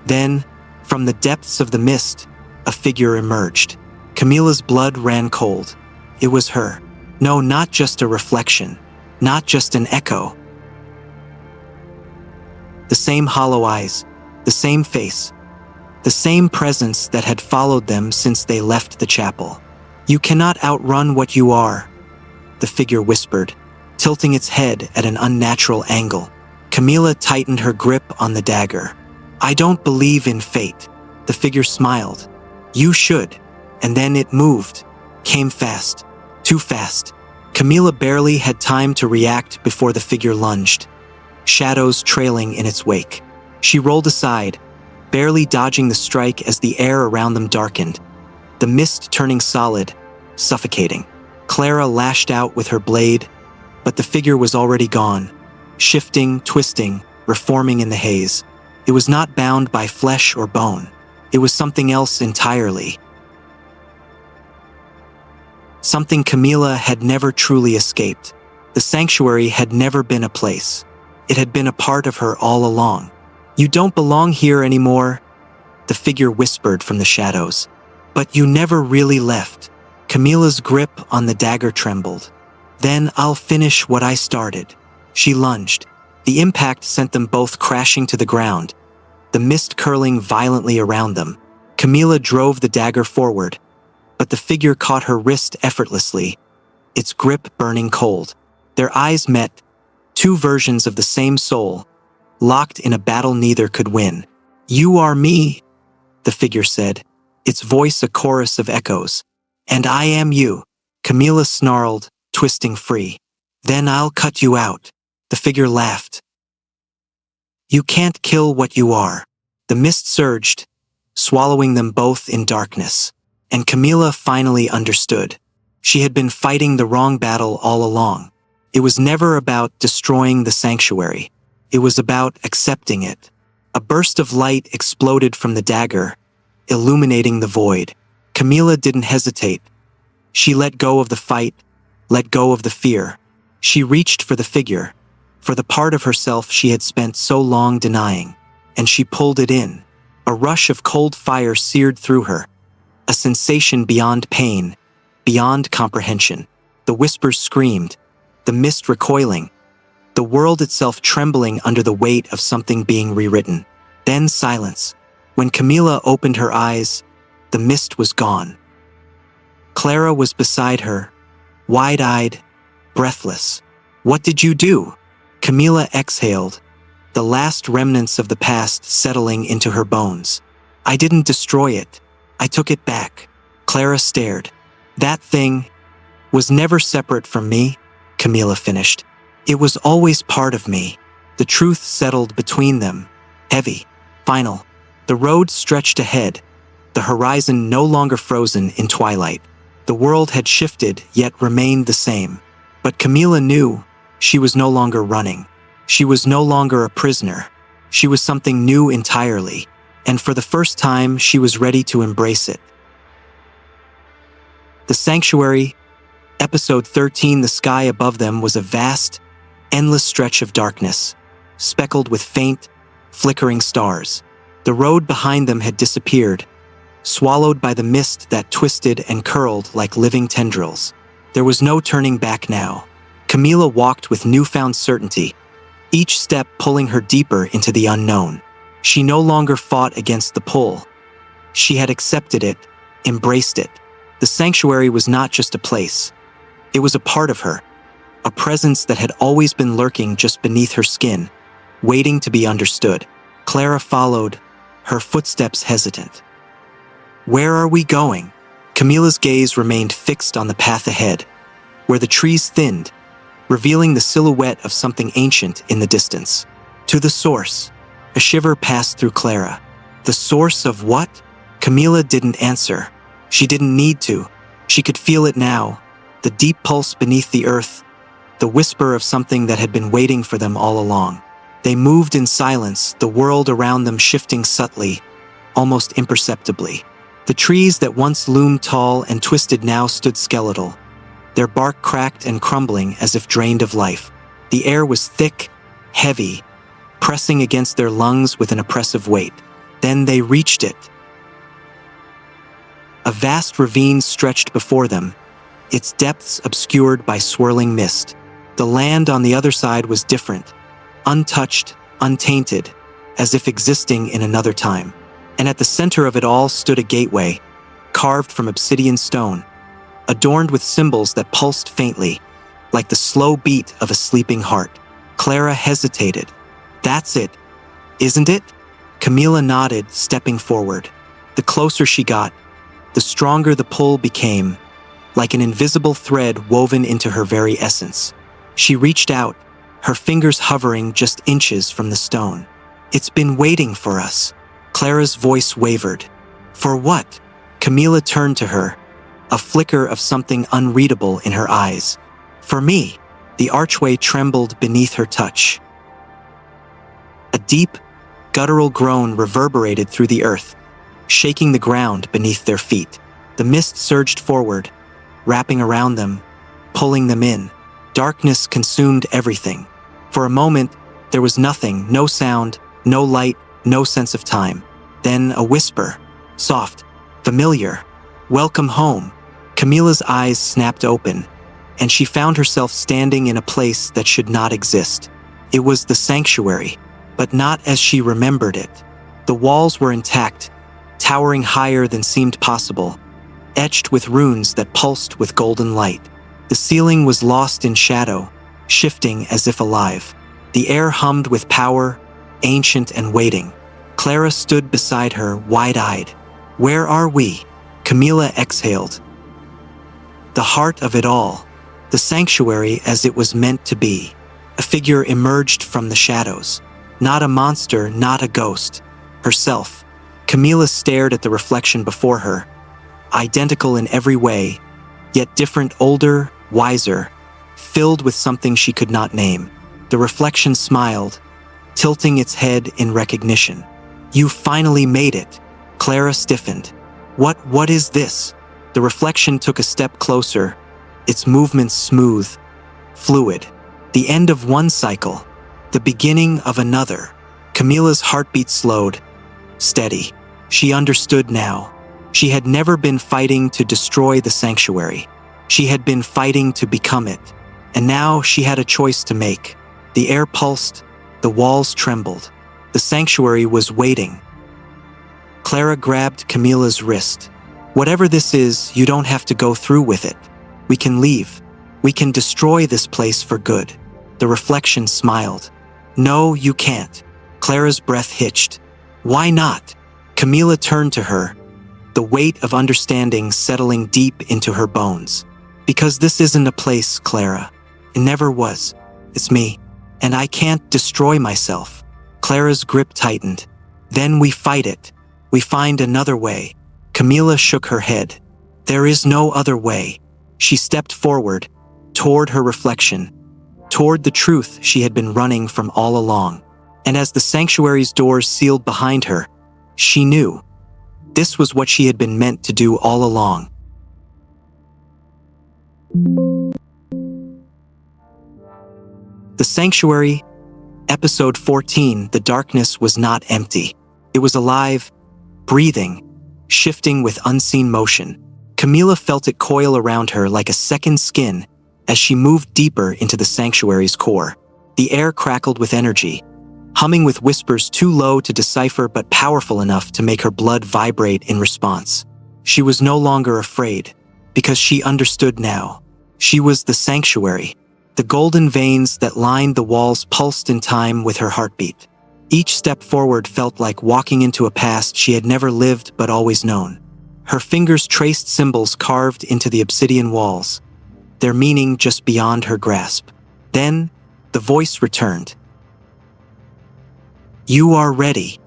Then, from the depths of the mist, a figure emerged. Camila's blood ran cold. It was her. No, not just a reflection, not just an echo. The same hollow eyes, the same face, the same presence that had followed them since they left the chapel. You cannot outrun what you are, the figure whispered, tilting its head at an unnatural angle. Camila tightened her grip on the dagger. I don't believe in fate. The figure smiled. You should. And then it moved, came fast, too fast. Camila barely had time to react before the figure lunged, shadows trailing in its wake. She rolled aside, barely dodging the strike as the air around them darkened, the mist turning solid, suffocating. Clara lashed out with her blade, but the figure was already gone, shifting, twisting, reforming in the haze. It was not bound by flesh or bone. It was something else entirely. Something Camila had never truly escaped. The sanctuary had never been a place. It had been a part of her all along. You don't belong here anymore, the figure whispered from the shadows. But you never really left. Camila's grip on the dagger trembled. Then I'll finish what I started. She lunged. The impact sent them both crashing to the ground, the mist curling violently around them. Camila drove the dagger forward, but the figure caught her wrist effortlessly, its grip burning cold. Their eyes met, two versions of the same soul, locked in a battle neither could win. You are me, the figure said, its voice a chorus of echoes. And I am you, Camila snarled, twisting free. Then I'll cut you out, the figure laughed. You can't kill what you are. The mist surged, swallowing them both in darkness. And Camila finally understood. She had been fighting the wrong battle all along. It was never about destroying the sanctuary. It was about accepting it. A burst of light exploded from the dagger, illuminating the void. Camila didn't hesitate. She let go of the fight, let go of the fear. She reached for the figure, for the part of herself she had spent so long denying, and she pulled it in. A rush of cold fire seared through her, a sensation beyond pain, beyond comprehension. The whispers screamed, the mist recoiling, the world itself trembling under the weight of something being rewritten. Then silence. When Camila opened her eyes, the mist was gone. Clara was beside her, wide-eyed, breathless. What did you do? Camila exhaled, the last remnants of the past settling into her bones. I didn't destroy it. I took it back. Clara stared. That thing was never separate from me, Camila finished. It was always part of me. The truth settled between them, heavy, final. The road stretched ahead, the horizon no longer frozen in twilight. The world had shifted, yet remained the same. But Camila knew She was no longer running. She was no longer a prisoner. She was something new entirely, and for the first time, she was ready to embrace it. The Sanctuary, Episode 13. The sky above them was a vast, endless stretch of darkness, speckled with faint, flickering stars. The road behind them had disappeared, swallowed by the mist that twisted and curled like living tendrils. There was no turning back now. Camilla walked with newfound certainty, each step pulling her deeper into the unknown. She no longer fought against the pull. She had accepted it, embraced it. The sanctuary was not just a place. It was a part of her, a presence that had always been lurking just beneath her skin, waiting to be understood. Clara followed, her footsteps hesitant. Where are we going? Camilla's gaze remained fixed on the path ahead, where the trees thinned, revealing the silhouette of something ancient in the distance. To the source. A shiver passed through Clara. The source of what? Camilla didn't answer. She didn't need to. She could feel it now, the deep pulse beneath the earth, the whisper of something that had been waiting for them all along. They moved in silence, the world around them shifting subtly, almost imperceptibly. The trees that once loomed tall and twisted now stood skeletal, their bark cracked and crumbling as if drained of life. The air was thick, heavy, pressing against their lungs with an oppressive weight. Then they reached it. A vast ravine stretched before them, its depths obscured by swirling mist. The land on the other side was different, untouched, untainted, as if existing in another time. And at the center of it all stood a gateway, carved from obsidian stone, adorned with symbols that pulsed faintly, like the slow beat of a sleeping heart. Clara hesitated. That's it, isn't it? Camilla nodded, stepping forward. The closer she got, the stronger the pull became, like an invisible thread woven into her very essence. She reached out, her fingers hovering just inches from the stone. It's been waiting for us. Clara's voice wavered. For what? Camilla turned to her, a flicker of something unreadable in her eyes. For me. The archway trembled beneath her touch. A deep, guttural groan reverberated through the earth, shaking the ground beneath their feet. The mist surged forward, wrapping around them, pulling them in. Darkness consumed everything. For a moment, there was nothing, no sound, no light, no sense of time. Then a whisper, soft, familiar. Welcome home. Camilla's eyes snapped open, and she found herself standing in a place that should not exist. It was the sanctuary, but not as she remembered it. The walls were intact, towering higher than seemed possible, etched with runes that pulsed with golden light. The ceiling was lost in shadow, shifting as if alive. The air hummed with power, ancient and waiting. Clara stood beside her, wide-eyed. Where are we? Camilla exhaled. The heart of it all, the sanctuary as it was meant to be. A figure emerged from the shadows. Not a monster, not a ghost. Herself. Camilla stared at the reflection before her, identical in every way, yet different, older, wiser, filled with something she could not name. The reflection smiled, tilting its head in recognition. You finally made it. Clara stiffened. What is this? The reflection took a step closer, its movements smooth, fluid. The end of one cycle, the beginning of another. Camilla's heartbeat slowed, steady. She understood now. She had never been fighting to destroy the sanctuary. She had been fighting to become it. And now she had a choice to make. The air pulsed, the walls trembled. The sanctuary was waiting. Clara grabbed Camilla's wrist. Whatever this is, you don't have to go through with it. We can leave. We can destroy this place for good. The reflection smiled. No, you can't. Clara's breath hitched. Why not? Camilla turned to her, the weight of understanding settling deep into her bones. Because this isn't a place, Clara. It never was. It's me. And I can't destroy myself. Clara's grip tightened. Then we fight it. We find another way. Camilla shook her head. There is no other way. She stepped forward, toward her reflection, toward the truth she had been running from all along. And as the sanctuary's doors sealed behind her, she knew this was what she had been meant to do all along. The Sanctuary, Episode 14, The darkness was not empty. It was alive, breathing, shifting with unseen motion. Camila felt it coil around her like a second skin as she moved deeper into the sanctuary's core. The air crackled with energy, humming with whispers too low to decipher but powerful enough to make her blood vibrate in response. She was no longer afraid, because she understood now. She was the sanctuary. The golden veins that lined the walls pulsed in time with her heartbeat. Each step forward felt like walking into a past she had never lived but always known. Her fingers traced symbols carved into the obsidian walls, their meaning just beyond her grasp. Then, the voice returned. "You are ready."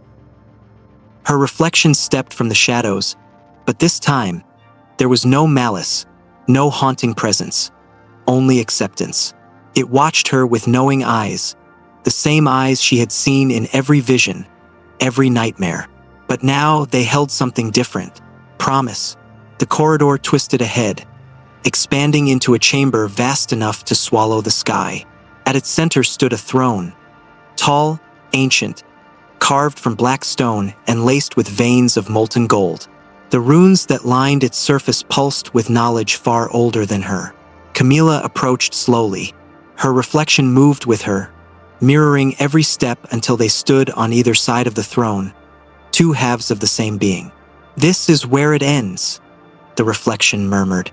Her reflection stepped from the shadows, but this time, there was no malice, no haunting presence, only acceptance. It watched her with knowing eyes, the same eyes she had seen in every vision, every nightmare. But now they held something different. Promise. The corridor twisted ahead, expanding into a chamber vast enough to swallow the sky. At its center stood a throne, tall, ancient, carved from black stone and laced with veins of molten gold. The runes that lined its surface pulsed with knowledge far older than her. Camila approached slowly. Her reflection moved with her, mirroring every step until they stood on either side of the throne, two halves of the same being. "This is where it ends," the reflection murmured.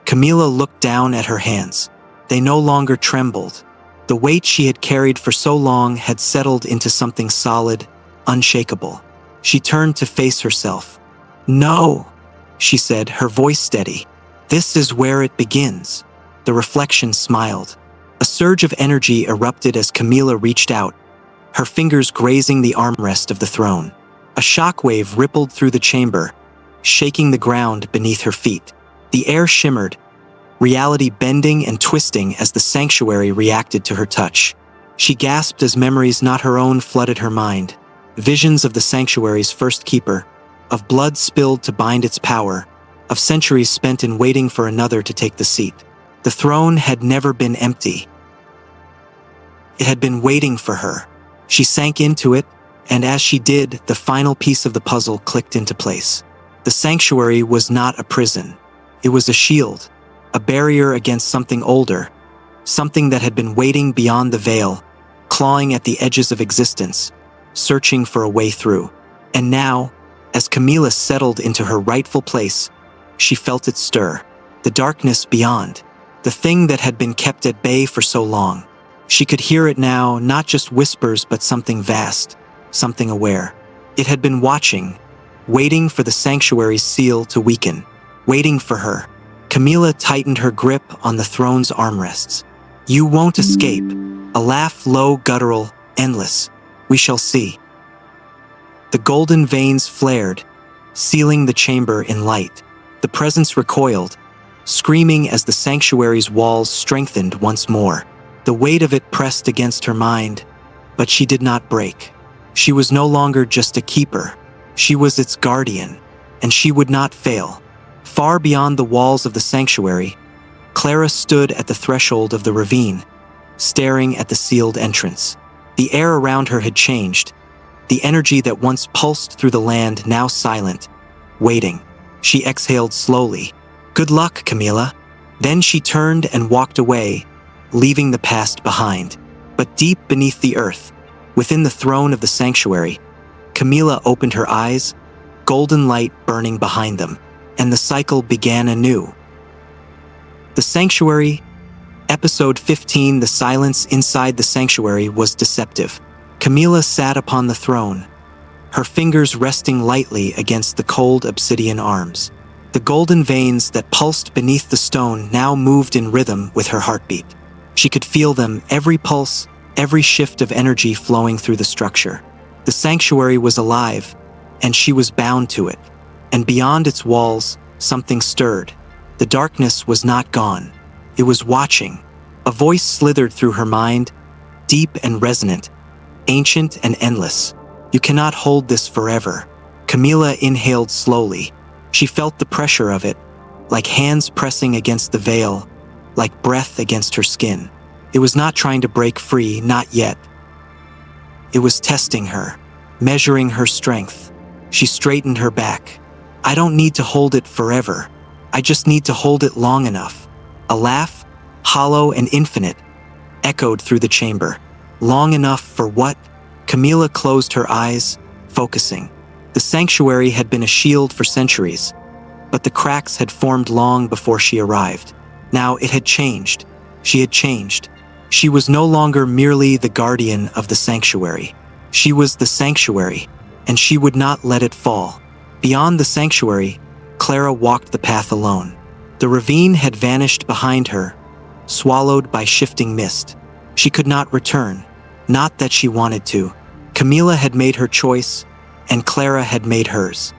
Camila looked down at her hands. They no longer trembled. The weight she had carried for so long had settled into something solid, unshakable. She turned to face herself. "No," she said, her voice steady. "This is where it begins." The reflection smiled. A surge of energy erupted as Camila reached out, her fingers grazing the armrest of the throne. A shockwave rippled through the chamber, shaking the ground beneath her feet. The air shimmered, reality bending and twisting as the sanctuary reacted to her touch. She gasped as memories not her own flooded her mind. Visions of the sanctuary's first keeper, of blood spilled to bind its power, of centuries spent in waiting for another to take the seat. The throne had never been empty. It had been waiting for her. She sank into it, and as she did, the final piece of the puzzle clicked into place. The sanctuary was not a prison. It was a shield, a barrier against something older, something that had been waiting beyond the veil, clawing at the edges of existence, searching for a way through. And now, as Camila settled into her rightful place, she felt it stir. The darkness beyond, the thing that had been kept at bay for so long. She could hear it now, not just whispers, but something vast, something aware. It had been watching, waiting for the sanctuary's seal to weaken, waiting for her. Camila tightened her grip on the throne's armrests. "You won't escape." A laugh, low, guttural, endless. "We shall see." The golden veins flared, sealing the chamber in light. The presence recoiled, screaming as the sanctuary's walls strengthened once more. The weight of it pressed against her mind, but she did not break. She was no longer just a keeper. She was its guardian, and she would not fail. Far beyond the walls of the sanctuary, Clara stood at the threshold of the ravine, staring at the sealed entrance. The air around her had changed, the energy that once pulsed through the land now silent, waiting. She exhaled slowly. "Good luck, Camila." Then she turned and walked away, leaving the past behind. But deep beneath the earth, within the throne of the sanctuary, Camila opened her eyes, golden light burning behind them, and the cycle began anew. The Sanctuary, Episode 15, The silence inside the sanctuary was deceptive. Camila sat upon the throne, her fingers resting lightly against the cold obsidian arms. The golden veins that pulsed beneath the stone now moved in rhythm with her heartbeat. She could feel them, every pulse, every shift of energy flowing through the structure. The sanctuary was alive, and she was bound to it. And beyond its walls, something stirred. The darkness was not gone. It was watching, A voice slithered through her mind, deep and resonant, ancient and endless. You cannot hold this forever. Camila inhaled slowly. She felt the pressure of it, like hands pressing against the veil, like breath against her skin. It was not trying to break free, not yet. It was testing her, measuring her strength. She straightened her back. I don't need to hold it forever. I just need to hold it long enough. A laugh, hollow and infinite, echoed through the chamber. Long enough for what? Camila closed her eyes, focusing. The sanctuary had been a shield for centuries, but the cracks had formed long before she arrived. Now it had changed. She had changed. She was no longer merely the guardian of the sanctuary. She was the sanctuary, and she would not let it fall. Beyond the sanctuary, Clara walked the path alone. The ravine had vanished behind her, swallowed by shifting mist. She could not return, not that she wanted to. Camila had made her choice, and Clara had made hers.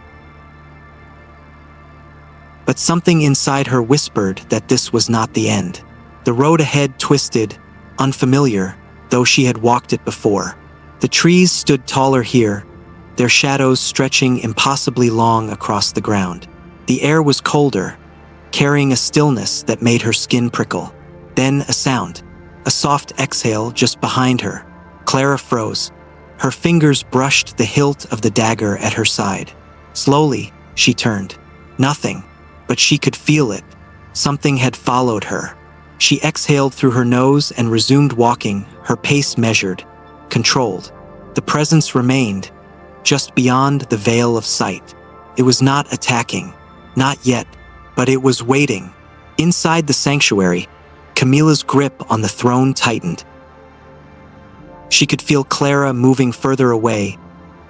But something inside her whispered that this was not the end. The road ahead twisted, unfamiliar, though she had walked it before. The trees stood taller here, their shadows stretching impossibly long across the ground. The air was colder, carrying a stillness that made her skin prickle. Then a sound, a soft exhale just behind her. Clara froze. Her fingers brushed the hilt of the dagger at her side. Slowly, she turned. Nothing, but she could feel it. Something had followed her. She exhaled through her nose and resumed walking, her pace measured, controlled. The presence remained, just beyond the veil of sight. It was not attacking, not yet, but it was waiting. Inside the sanctuary, Camila's grip on the throne tightened. She could feel Clara moving further away,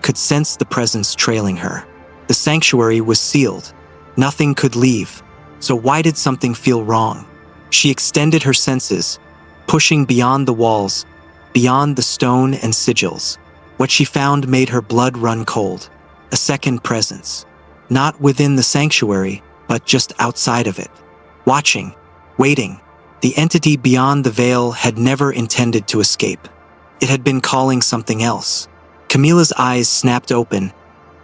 could sense the presence trailing her. The sanctuary was sealed. Nothing could leave. So why did something feel wrong? She extended her senses, pushing beyond the walls, beyond the stone and sigils. What she found made her blood run cold. A second presence. Not within the sanctuary, but just outside of it. Watching, waiting. The entity beyond the veil had never intended to escape. It had been calling something else. Camila's eyes snapped open,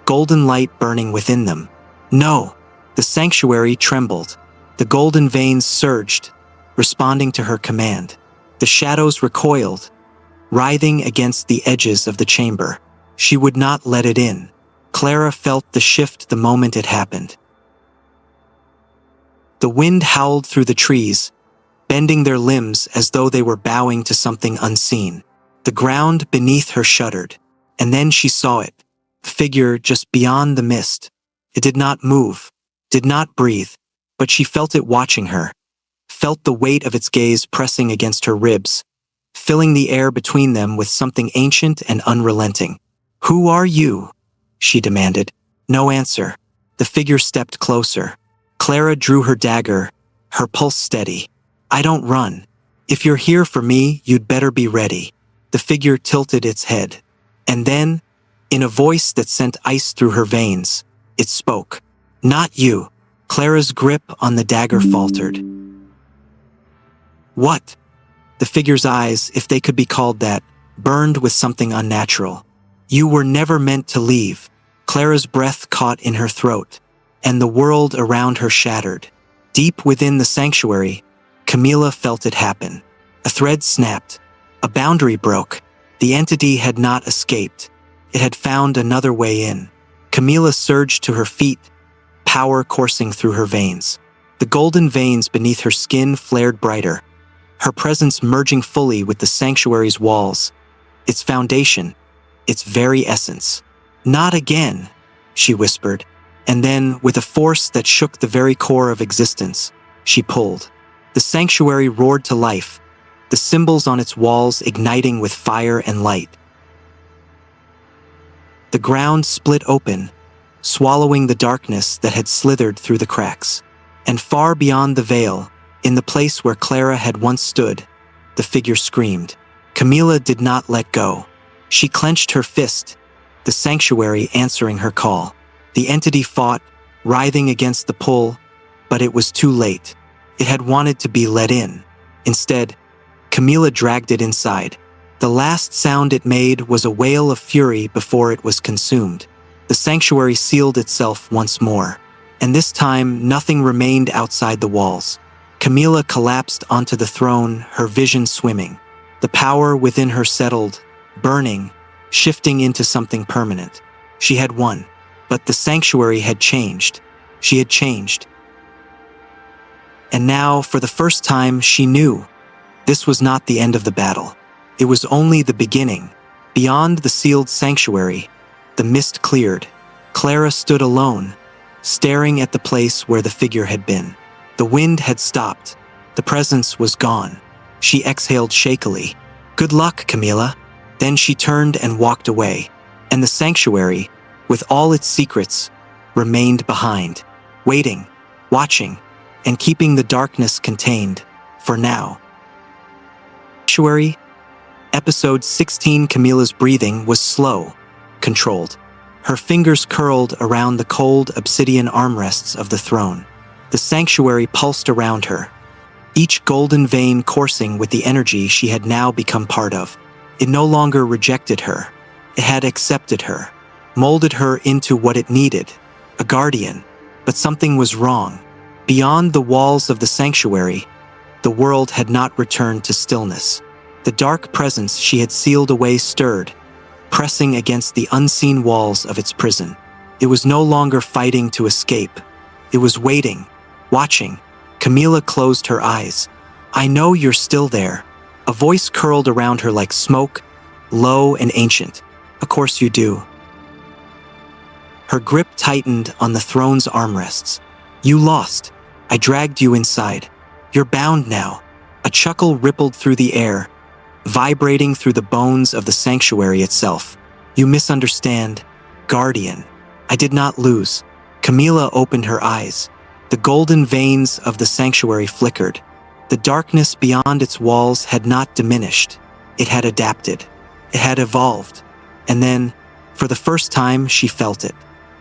golden light burning within them. No! The sanctuary trembled. The golden veins surged, responding to her command. The shadows recoiled, writhing against the edges of the chamber. She would not let it in. Clara felt the shift the moment it happened. The wind howled through the trees, bending their limbs as though they were bowing to something unseen. The ground beneath her shuddered, and then she saw it, a figure just beyond the mist. It did not move, did not breathe, but she felt it watching her, felt the weight of its gaze pressing against her ribs, filling the air between them with something ancient and unrelenting. "Who are you?" she demanded. No answer. The figure stepped closer. Clara drew her dagger, her pulse steady. "I don't run. If you're here for me, you'd better be ready." The figure tilted its head. And then, in a voice that sent ice through her veins, it spoke. "Not you." Clara's grip on the dagger faltered. "What?" The figure's eyes, if they could be called that, burned with something unnatural. "You were never meant to leave." Clara's breath caught in her throat, and the world around her shattered. Deep within the sanctuary, Camila felt it happen. A thread snapped. A boundary broke. The entity had not escaped. It had found another way in. Camila surged to her feet, power coursing through her veins. The golden veins beneath her skin flared brighter, her presence merging fully with the sanctuary's walls, its foundation, its very essence. "Not again," she whispered, and then, with a force that shook the very core of existence, she pulled. The sanctuary roared to life, the symbols on its walls igniting with fire and light. The ground split open, swallowing the darkness that had slithered through the cracks. And far beyond the veil, in the place where Clara had once stood, the figure screamed. Camila did not let go. She clenched her fist, the sanctuary answering her call. The entity fought, writhing against the pull, but it was too late. It had wanted to be let in. Instead, Camila dragged it inside. The last sound it made was a wail of fury before it was consumed. The sanctuary sealed itself once more, and this time nothing remained outside the walls. Camila collapsed onto the throne, her vision swimming. The power within her settled, burning, shifting into something permanent. She had won, but the sanctuary had changed. She had changed. And now, for the first time, she knew this was not the end of the battle. It was only the beginning. Beyond the sealed sanctuary, the mist cleared. Clara stood alone, staring at the place where the figure had been. The wind had stopped. The presence was gone. She exhaled shakily. "Good luck, Camila." Then she turned and walked away, and the sanctuary, with all its secrets, remained behind, waiting, watching, and keeping the darkness contained, for now. Sanctuary, Episode 16. Camila's breathing was slow, controlled. Her fingers curled around the cold obsidian armrests of the throne. The sanctuary pulsed around her, each golden vein coursing with the energy she had now become part of. It no longer rejected her. It had accepted her, molded her into what it needed, a guardian. But something was wrong. Beyond the walls of the sanctuary, the world had not returned to stillness. The dark presence she had sealed away stirred, pressing against the unseen walls of its prison. It was no longer fighting to escape. It was waiting, watching. Camila closed her eyes. "I know you're still there." A voice curled around her like smoke, low and ancient. "Of course you do." Her grip tightened on the throne's armrests. "You lost. I dragged you inside. You're bound now." A chuckle rippled through the air, vibrating through the bones of the sanctuary itself. "You misunderstand, Guardian. I did not lose." Camila opened her eyes. The golden veins of the sanctuary flickered. The darkness beyond its walls had not diminished. It had adapted. It had evolved. And then, for the first time, she felt it.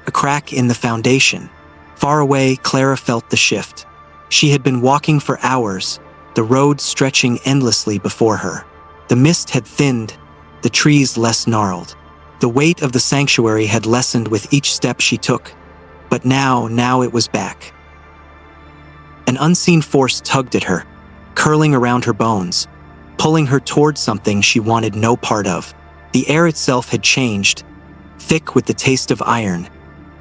A crack in the foundation. Far away, Clara felt the shift. She had been walking for hours, the road stretching endlessly before her. The mist had thinned, the trees less gnarled. The weight of the sanctuary had lessened with each step she took. But now it was back. An unseen force tugged at her, curling around her bones, pulling her toward something she wanted no part of. The air itself had changed, thick with the taste of iron,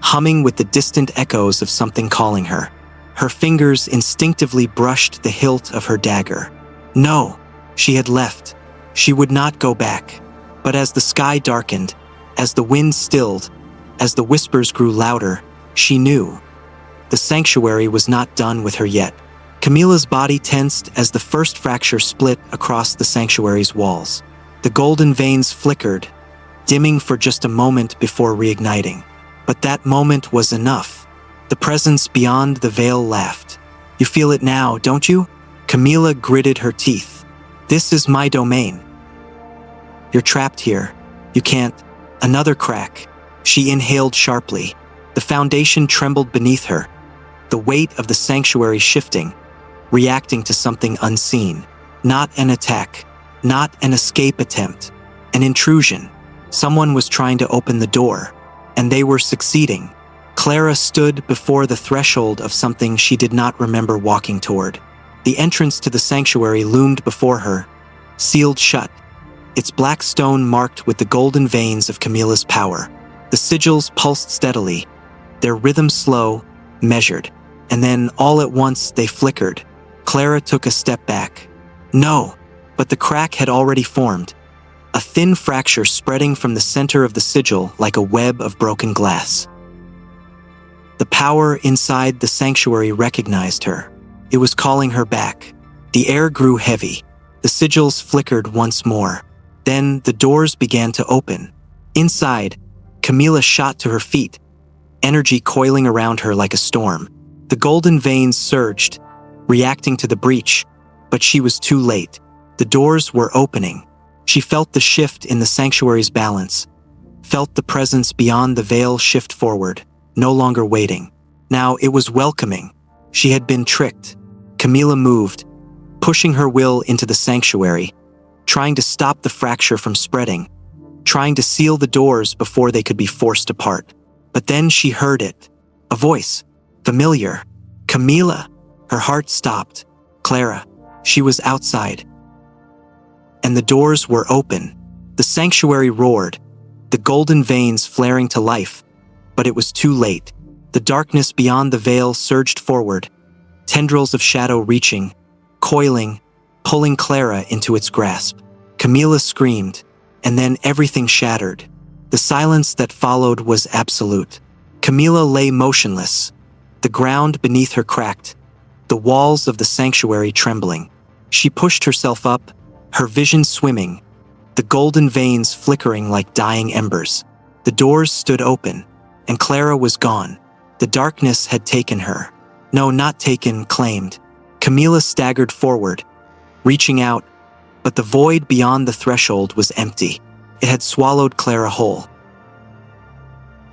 humming with the distant echoes of something calling her. Her fingers instinctively brushed the hilt of her dagger. No, she had left. She would not go back. But as the sky darkened, as the wind stilled, as the whispers grew louder, she knew. The sanctuary was not done with her yet. Camila's body tensed as the first fracture split across the sanctuary's walls. The golden veins flickered, dimming for just a moment before reigniting. But that moment was enough. The presence beyond the veil laughed. "You feel it now, don't you?" Camila gritted her teeth. "This is my domain. You're trapped here. You can't." Another crack. She inhaled sharply. The foundation trembled beneath her, the weight of the sanctuary shifting, reacting to something unseen. Not an attack, not an escape attempt, an intrusion. Someone was trying to open the door, and they were succeeding. Clara stood before the threshold of something she did not remember walking toward. The entrance to the sanctuary loomed before her, sealed shut, its black stone marked with the golden veins of Camila's power. The sigils pulsed steadily, their rhythm slow, measured, and then all at once they flickered. Clara took a step back. No, but the crack had already formed, a thin fracture spreading from the center of the sigil like a web of broken glass. The power inside the sanctuary recognized her. It was calling her back. The air grew heavy. The sigils flickered once more. Then the doors began to open. Inside, Camila shot to her feet, energy coiling around her like a storm. The golden veins surged, reacting to the breach, but she was too late. The doors were opening. She felt the shift in the sanctuary's balance, felt the presence beyond the veil shift forward, no longer waiting. Now it was welcoming. She had been tricked. Camila moved, pushing her will into the sanctuary, trying to stop the fracture from spreading, trying to seal the doors before they could be forced apart. But then she heard it. A voice. Familiar. Camila. Her heart stopped. Clara. She was outside. And the doors were open. The sanctuary roared, the golden veins flaring to life. But it was too late. The darkness beyond the veil surged forward, tendrils of shadow reaching, coiling, pulling Clara into its grasp. Camila screamed, and then everything shattered. The silence that followed was absolute. Camila lay motionless, the ground beneath her cracked, the walls of the sanctuary trembling. She pushed herself up, her vision swimming, the golden veins flickering like dying embers. The doors stood open, and Clara was gone. The darkness had taken her. No, not taken, claimed. Camila staggered forward, reaching out, but the void beyond the threshold was empty. It had swallowed Clara whole.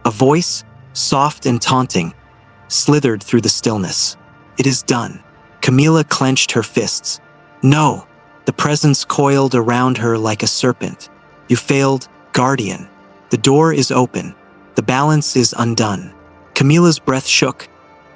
A voice, soft and taunting, slithered through the stillness. It is done. Camila clenched her fists. No! The presence coiled around her like a serpent. You failed, guardian. The door is open. The balance is undone. Camila's breath shook,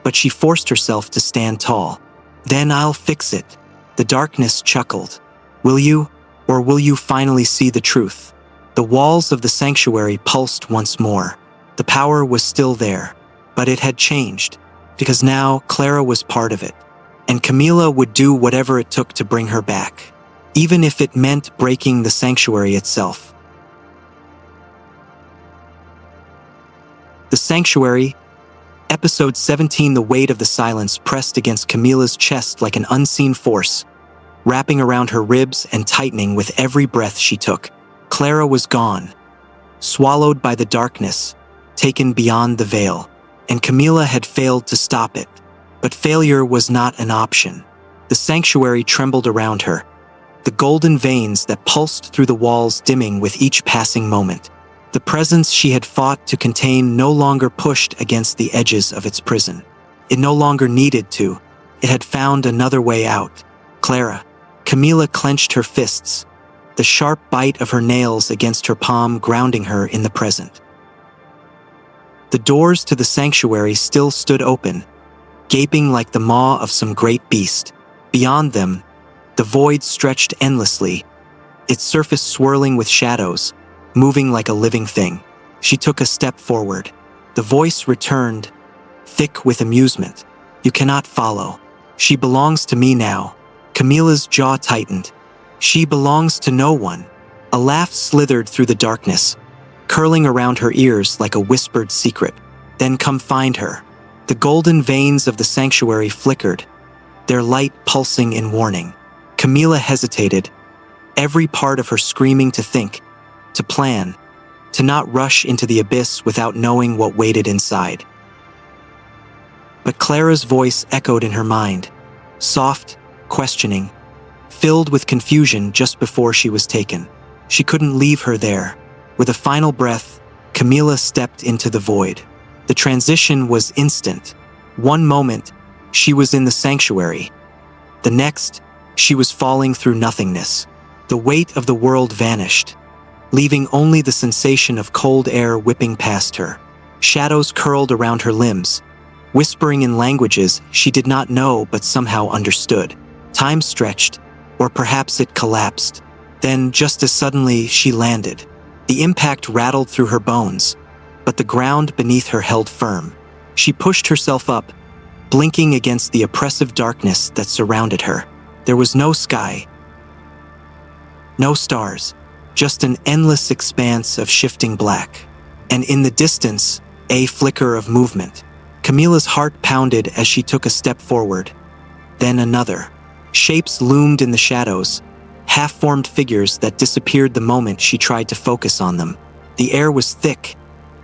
but she forced herself to stand tall. Then I'll fix it. The darkness chuckled. Will you, or will you finally see the truth? The walls of the sanctuary pulsed once more. The power was still there, but it had changed, because now Clara was part of it, and Camila would do whatever it took to bring her back, even if it meant breaking the sanctuary itself. The Sanctuary, Episode 17. The weight of the silence pressed against Camila's chest like an unseen force, wrapping around her ribs and tightening with every breath she took. Clara was gone, swallowed by the darkness, taken beyond the veil, and Camila had failed to stop it. But failure was not an option. The sanctuary trembled around her, the golden veins that pulsed through the walls dimming with each passing moment. The presence she had fought to contain no longer pushed against the edges of its prison. It no longer needed to. It had found another way out. Clara. Camila clenched her fists, the sharp bite of her nails against her palm grounding her in the present. The doors to the sanctuary still stood open, gaping like the maw of some great beast. Beyond them, the void stretched endlessly, its surface swirling with shadows, moving like a living thing. She took a step forward. The voice returned, thick with amusement. You cannot follow. She belongs to me now. Camila's jaw tightened. She belongs to no one. A laugh slithered through the darkness, curling around her ears like a whispered secret. Then come find her. The golden veins of the sanctuary flickered, their light pulsing in warning. Camila hesitated, every part of her screaming to think, to plan, to not rush into the abyss without knowing what waited inside. But Clara's voice echoed in her mind, soft, questioning, filled with confusion just before she was taken. She couldn't leave her there. With a final breath, Camila stepped into the void. The transition was instant. One moment, she was in the sanctuary. The next, she was falling through nothingness. The weight of the world vanished, leaving only the sensation of cold air whipping past her. Shadows curled around her limbs, whispering in languages she did not know but somehow understood. Time stretched, or perhaps it collapsed. Then, just as suddenly, she landed. The impact rattled through her bones, but the ground beneath her held firm. She pushed herself up, blinking against the oppressive darkness that surrounded her. There was no sky, no stars, just an endless expanse of shifting black. And in the distance, a flicker of movement. Camila's heart pounded as she took a step forward. Then another. Shapes loomed in the shadows, half-formed figures that disappeared the moment she tried to focus on them. The air was thick,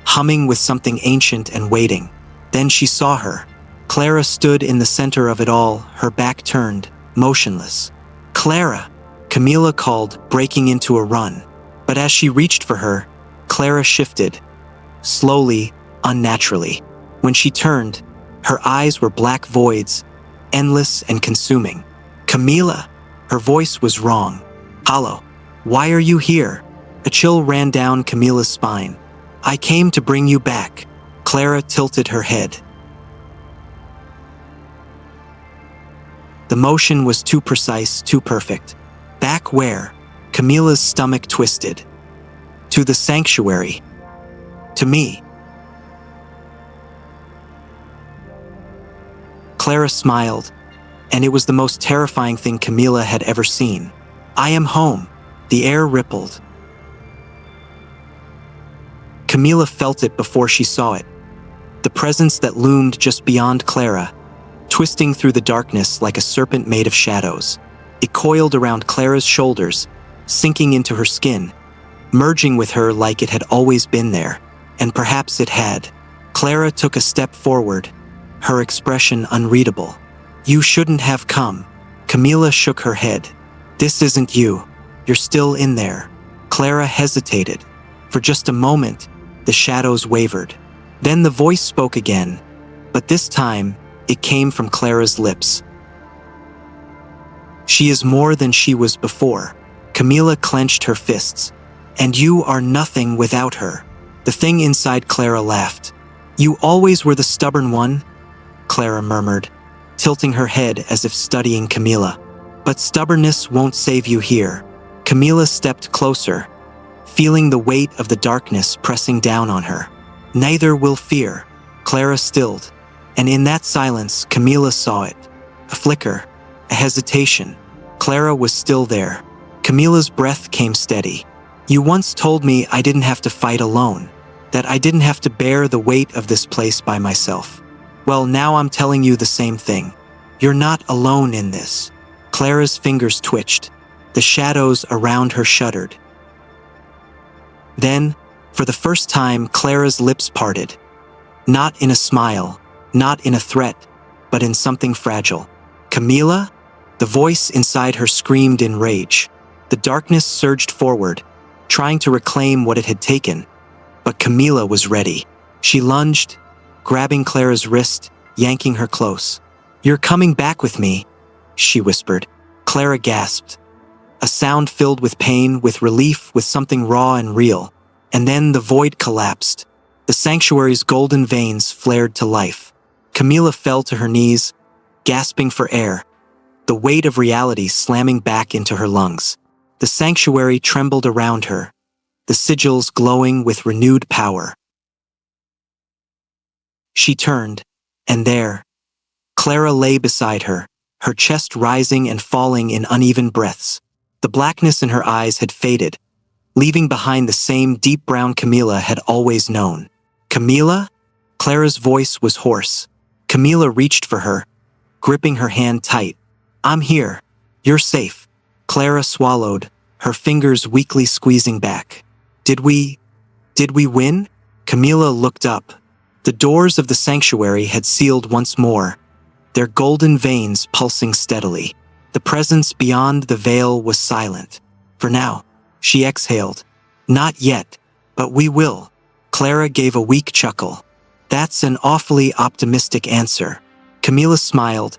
humming with something ancient and waiting. Then she saw her. Clara stood in the center of it all, her back turned, motionless. Clara! Camila called, breaking into a run. But as she reached for her, Clara shifted, slowly, unnaturally. When she turned, her eyes were black voids, endless and consuming. Camila! Her voice was wrong, hollow. "Why are you here?" A chill ran down Camilla's spine. "I came to bring you back." Clara tilted her head. The motion was too precise, too perfect. "Back where?" Camilla's stomach twisted. "To the sanctuary. To me." Clara smiled, and it was the most terrifying thing Camilla had ever seen. "I am home." The air rippled. Camilla felt it before she saw it. The presence that loomed just beyond Clara, twisting through the darkness like a serpent made of shadows. It coiled around Clara's shoulders, sinking into her skin, merging with her like it had always been there. And perhaps it had. Clara took a step forward, her expression unreadable. "You shouldn't have come." Camilla shook her head. "This isn't you. You're still in there." Clara hesitated. For just a moment, the shadows wavered. Then the voice spoke again, but this time, it came from Clara's lips. "She is more than she was before." Camilla clenched her fists. "And you are nothing without her." The thing inside Clara laughed. "You always were the stubborn one," Clara murmured, tilting her head as if studying Camilla. "But stubbornness won't save you here." Camilla stepped closer, feeling the weight of the darkness pressing down on her. "Neither will fear." Clara stilled, and in that silence, Camilla saw it. A flicker, a hesitation. Clara was still there. Camilla's breath came steady. "You once told me I didn't have to fight alone, that I didn't have to bear the weight of this place by myself. Well, now I'm telling you the same thing. You're not alone in this." Clara's fingers twitched. The shadows around her shuddered. Then, for the first time, Clara's lips parted. Not in a smile, not in a threat, but in something fragile. "Camilla?" The voice inside her screamed in rage. The darkness surged forward, trying to reclaim what it had taken. But Camilla was ready. She lunged, grabbing Clara's wrist, yanking her close. "You're coming back with me," she whispered. Clara gasped. A sound filled with pain, with relief, with something raw and real. And then the void collapsed. The sanctuary's golden veins flared to life. Camilla fell to her knees, gasping for air, the weight of reality slamming back into her lungs. The sanctuary trembled around her, the sigils glowing with renewed power. She turned, and there, Clara lay beside her, her chest rising and falling in uneven breaths. The blackness in her eyes had faded, leaving behind the same deep brown Camilla had always known. "Camilla?" Clara's voice was hoarse. Camilla reached for her, gripping her hand tight. "I'm here. You're safe." Clara swallowed, her fingers weakly squeezing back. Did we win?" Camilla looked up. The doors of the sanctuary had sealed once more, their golden veins pulsing steadily. The presence beyond the veil was silent. "For now," she exhaled. "Not yet, but we will." Clara gave a weak chuckle. "That's an awfully optimistic answer." Camilla smiled,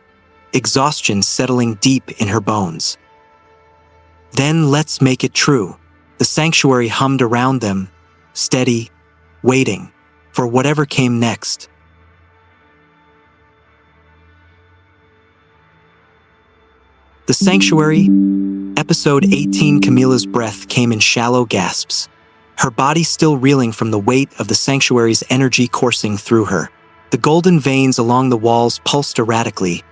exhaustion settling deep in her bones. "Then let's make it true." The sanctuary hummed around them, steady, waiting for whatever came next. The Sanctuary, Episode 18. Camilla's breath came in shallow gasps, her body still reeling from the weight of the sanctuary's energy coursing through her. The golden veins along the walls pulsed erratically,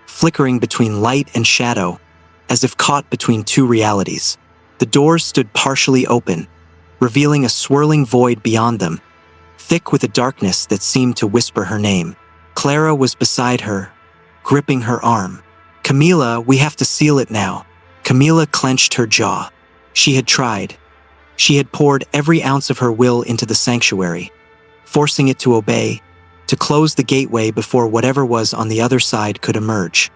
flickering between light and shadow, as if caught between two realities. The doors stood partially open, revealing a swirling void beyond them, thick with a darkness that seemed to whisper her name. Clara was beside her, gripping her arm. "Camilla, we have to seal it now." Camilla clenched her jaw. She had tried. She had poured every ounce of her will into the sanctuary, forcing it to obey, to close the gateway before whatever was on the other side could emerge.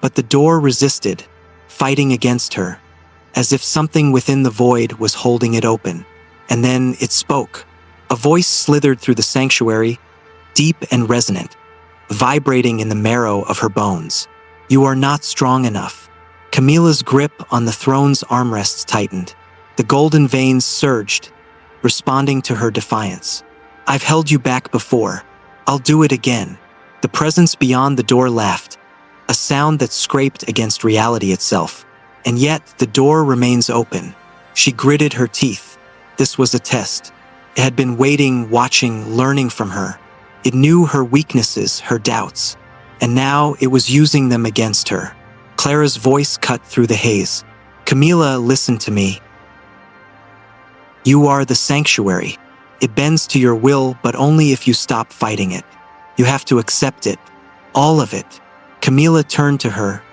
But the door resisted, fighting against her, as if something within the void was holding it open. And then it spoke. A voice slithered through the sanctuary, deep and resonant, vibrating in the marrow of her bones. You are not strong enough. Camilla's grip on the throne's armrests tightened. The golden veins surged, responding to her defiance. I've held you back before. I'll do it again. The presence beyond the door laughed, a sound that scraped against reality itself. And yet, the door remains open. She gritted her teeth. This was a test. It had been waiting, watching, learning from her. It knew her weaknesses, her doubts. And now it was using them against her. Clara's voice cut through the haze. Camilla, listen to me. You are the sanctuary. It bends to your will, but only if you stop fighting it. You have to accept it. All of it. Camilla turned to her,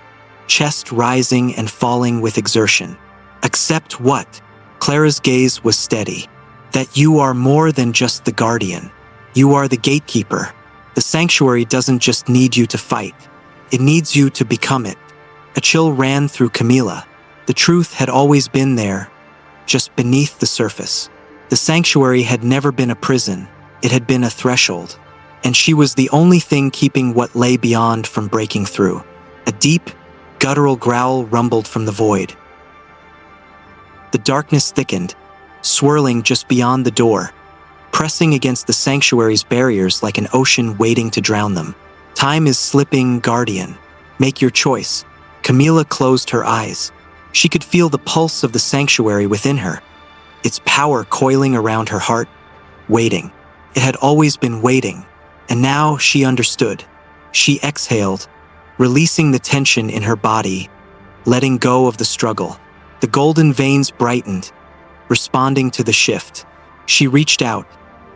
chest rising and falling with exertion. Accept what? Clara's gaze was steady. That you are more than just the guardian. You are the gatekeeper. The sanctuary doesn't just need you to fight. It needs you to become it. A chill ran through Camilla. The truth had always been there, just beneath the surface. The sanctuary had never been a prison. It had been a threshold. And she was the only thing keeping what lay beyond from breaking through. A deep, guttural growl rumbled from the void. The darkness thickened, swirling just beyond the door, pressing against the sanctuary's barriers like an ocean waiting to drown them. Time is slipping, guardian. Make your choice. Camilla closed her eyes. She could feel the pulse of the sanctuary within her, its power coiling around her heart, waiting. It had always been waiting, and now she understood. She exhaled, releasing the tension in her body, letting go of the struggle. The golden veins brightened, responding to the shift. She reached out,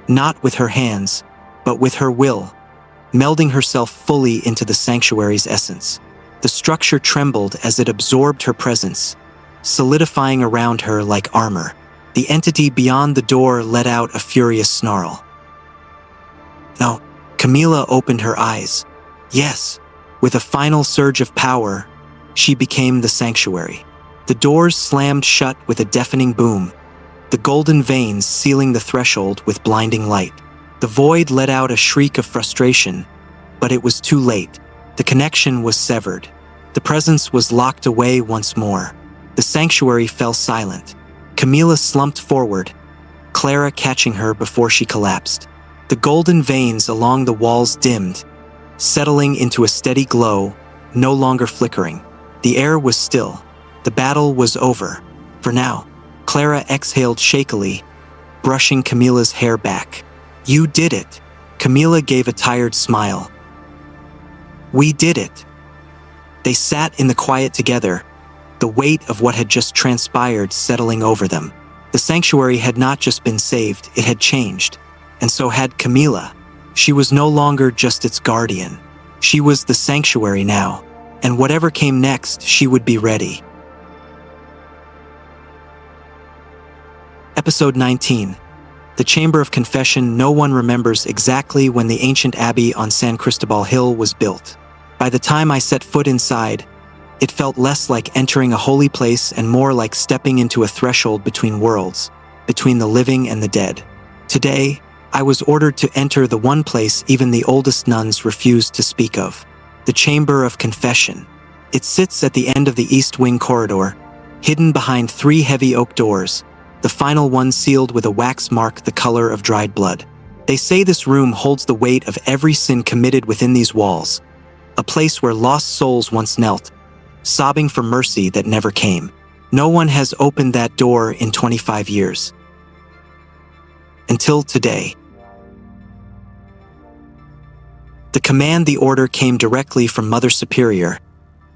not with her hands, but with her will, melding herself fully into the sanctuary's essence. The structure trembled as it absorbed her presence, solidifying around her like armor. The entity beyond the door let out a furious snarl. No, Camilla opened her eyes. Yes, with a final surge of power, she became the sanctuary. The doors slammed shut with a deafening boom, the golden veins sealing the threshold with blinding light. The void let out a shriek of frustration, but it was too late. The connection was severed. The presence was locked away once more. The sanctuary fell silent. Camilla slumped forward, Clara catching her before she collapsed. The golden veins along the walls dimmed, settling into a steady glow, no longer flickering. The air was still. The battle was over. For now. Clara exhaled shakily, brushing Camilla's hair back. You did it. Camilla gave a tired smile. We did it. They sat in the quiet together, the weight of what had just transpired settling over them. The sanctuary had not just been saved, it had changed. And so had Camilla. She was no longer just its guardian. She was the sanctuary now, and whatever came next, she would be ready. Episode 19. The Chamber of Confession. No one remembers exactly when the ancient abbey on San Cristobal Hill was built. By the time I set foot inside, it felt less like entering a holy place and more like stepping into a threshold between worlds, between the living and the dead. Today, I was ordered to enter the one place even the oldest nuns refused to speak of, the Chamber of Confession. It sits at the end of the East Wing corridor, hidden behind 3 heavy oak doors, the final one sealed with a wax mark the color of dried blood. They say this room holds the weight of every sin committed within these walls, a place where lost souls once knelt, sobbing for mercy that never came. No one has opened that door in 25 years. Until today. The command, the order came directly from Mother Superior,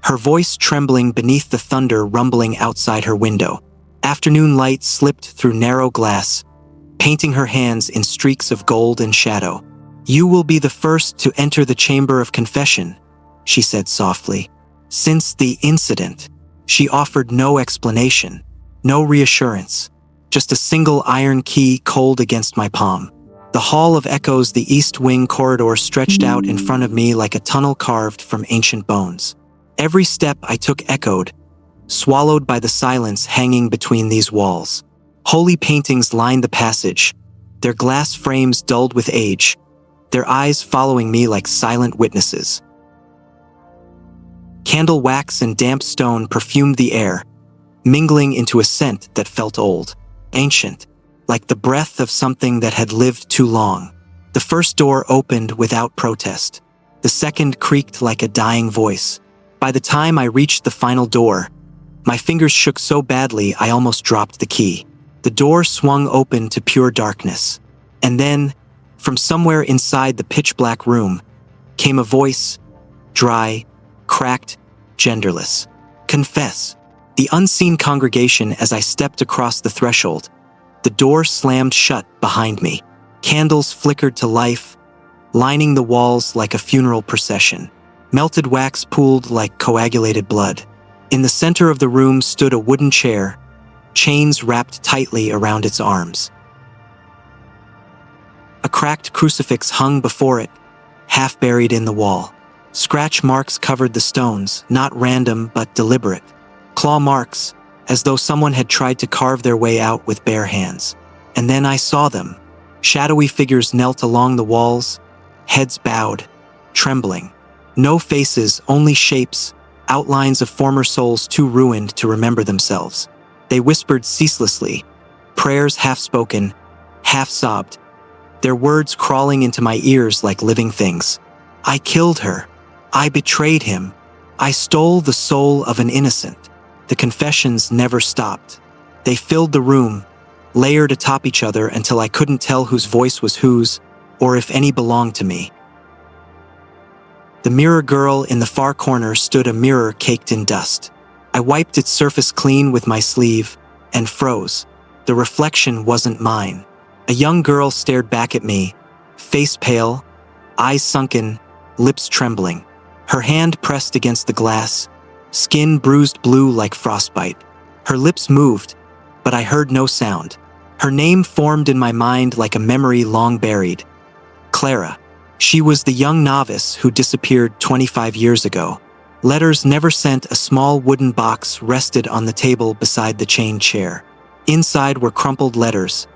her voice trembling beneath the thunder rumbling outside her window. Afternoon light slipped through narrow glass, painting her hands in streaks of gold and shadow. You will be the first to enter the Chamber of Confession, she said softly. Since the incident, she offered no explanation, no reassurance, just a single iron key cold against my palm. The Hall of Echoes, the East Wing corridor stretched out in front of me like a tunnel carved from ancient bones. Every step I took echoed, swallowed by the silence hanging between these walls. Holy paintings lined the passage, their glass frames dulled with age, their eyes following me like silent witnesses. Candle wax and damp stone perfumed the air, mingling into a scent that felt old, ancient, like the breath of something that had lived too long. The first door opened without protest. The second creaked like a dying voice. By the time I reached the final door, my fingers shook so badly I almost dropped the key. The door swung open to pure darkness. And then, from somewhere inside the pitch-black room, came a voice, dry, cracked, genderless. Confess. The unseen congregation as I stepped across the threshold. The door slammed shut behind me. Candles flickered to life, lining the walls like a funeral procession. Melted wax pooled like coagulated blood. In the center of the room stood a wooden chair, chains wrapped tightly around its arms. A cracked crucifix hung before it, half buried in the wall. Scratch marks covered the stones, not random but deliberate. Claw marks, as though someone had tried to carve their way out with bare hands. And then I saw them. Shadowy figures knelt along the walls, heads bowed, trembling. No faces, only shapes, outlines of former souls too ruined to remember themselves. They whispered ceaselessly, prayers half-spoken, half-sobbed, their words crawling into my ears like living things. I killed her. I betrayed him. I stole the soul of an innocent. The confessions never stopped. They filled the room, layered atop each other until I couldn't tell whose voice was whose, or if any belonged to me. The mirror girl in the far corner stood a mirror caked in dust. I wiped its surface clean with my sleeve and froze. The reflection wasn't mine. A young girl stared back at me, face pale, eyes sunken, lips trembling. Her hand pressed against the glass, skin bruised blue like frostbite. Her lips moved, but I heard no sound. Her name formed in my mind like a memory long buried. Clara. She was the young novice who disappeared 25 years ago. Letters never sent. A small wooden box rested on the table beside the chained chair. Inside were crumpled letters,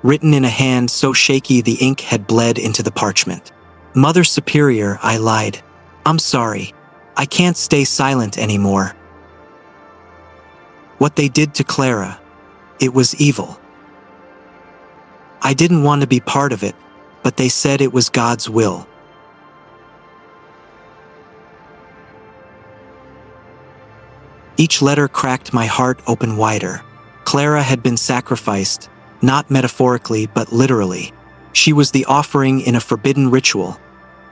written in a hand so shaky the ink had bled into the parchment. Mother Superior, I lied. I'm sorry. I can't stay silent anymore. What they did to Clara, it was evil. I didn't want to be part of it, but they said it was God's will. Each letter cracked my heart open wider. Clara had been sacrificed, not metaphorically but literally. She was the offering in a forbidden ritual,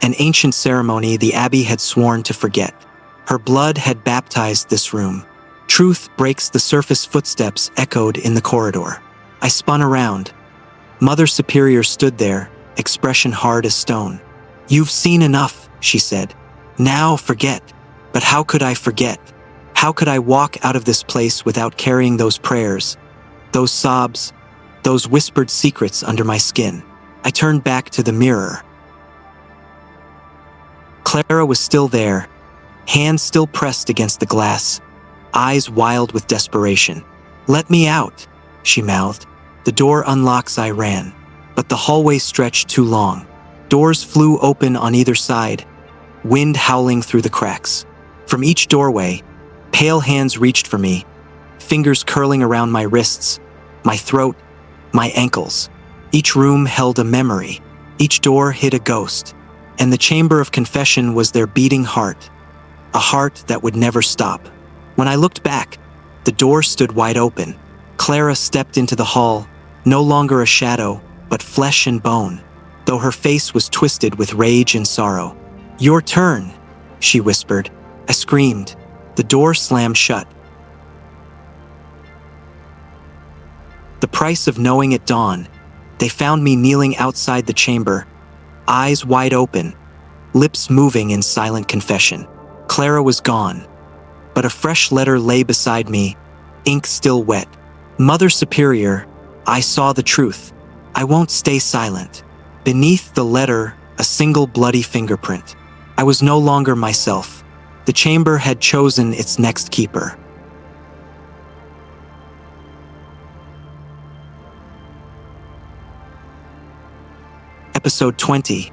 an ancient ceremony the Abbey had sworn to forget. Her blood had baptized this room. Truth breaks the surface. Footsteps echoed in the corridor. I spun around. Mother Superior stood there, expression hard as stone. You've seen enough, she said. Now forget. But how could I forget? How could I walk out of this place without carrying those prayers, those sobs, those whispered secrets under my skin? I turned back to the mirror. Clara was still there, hands still pressed against the glass, eyes wild with desperation. Let me out, she mouthed. The door unlocks. I ran, but the hallway stretched too long. Doors flew open on either side, wind howling through the cracks. From each doorway, pale hands reached for me, fingers curling around my wrists, my throat, my ankles. Each room held a memory. Each door hid a ghost. And the chamber of confession was their beating heart, a heart that would never stop. When I looked back, the door stood wide open. Clara stepped into the hall, no longer a shadow, but flesh and bone, though her face was twisted with rage and sorrow. Your turn, she whispered. I screamed. The door slammed shut. The price of knowing at dawn. They found me kneeling outside the chamber, eyes wide open, lips moving in silent confession. Clara was gone, but a fresh letter lay beside me, ink still wet. Mother Superior, I saw the truth. I won't stay silent. Beneath the letter, a single bloody fingerprint. I was no longer myself. The chamber had chosen its next keeper. Episode 20.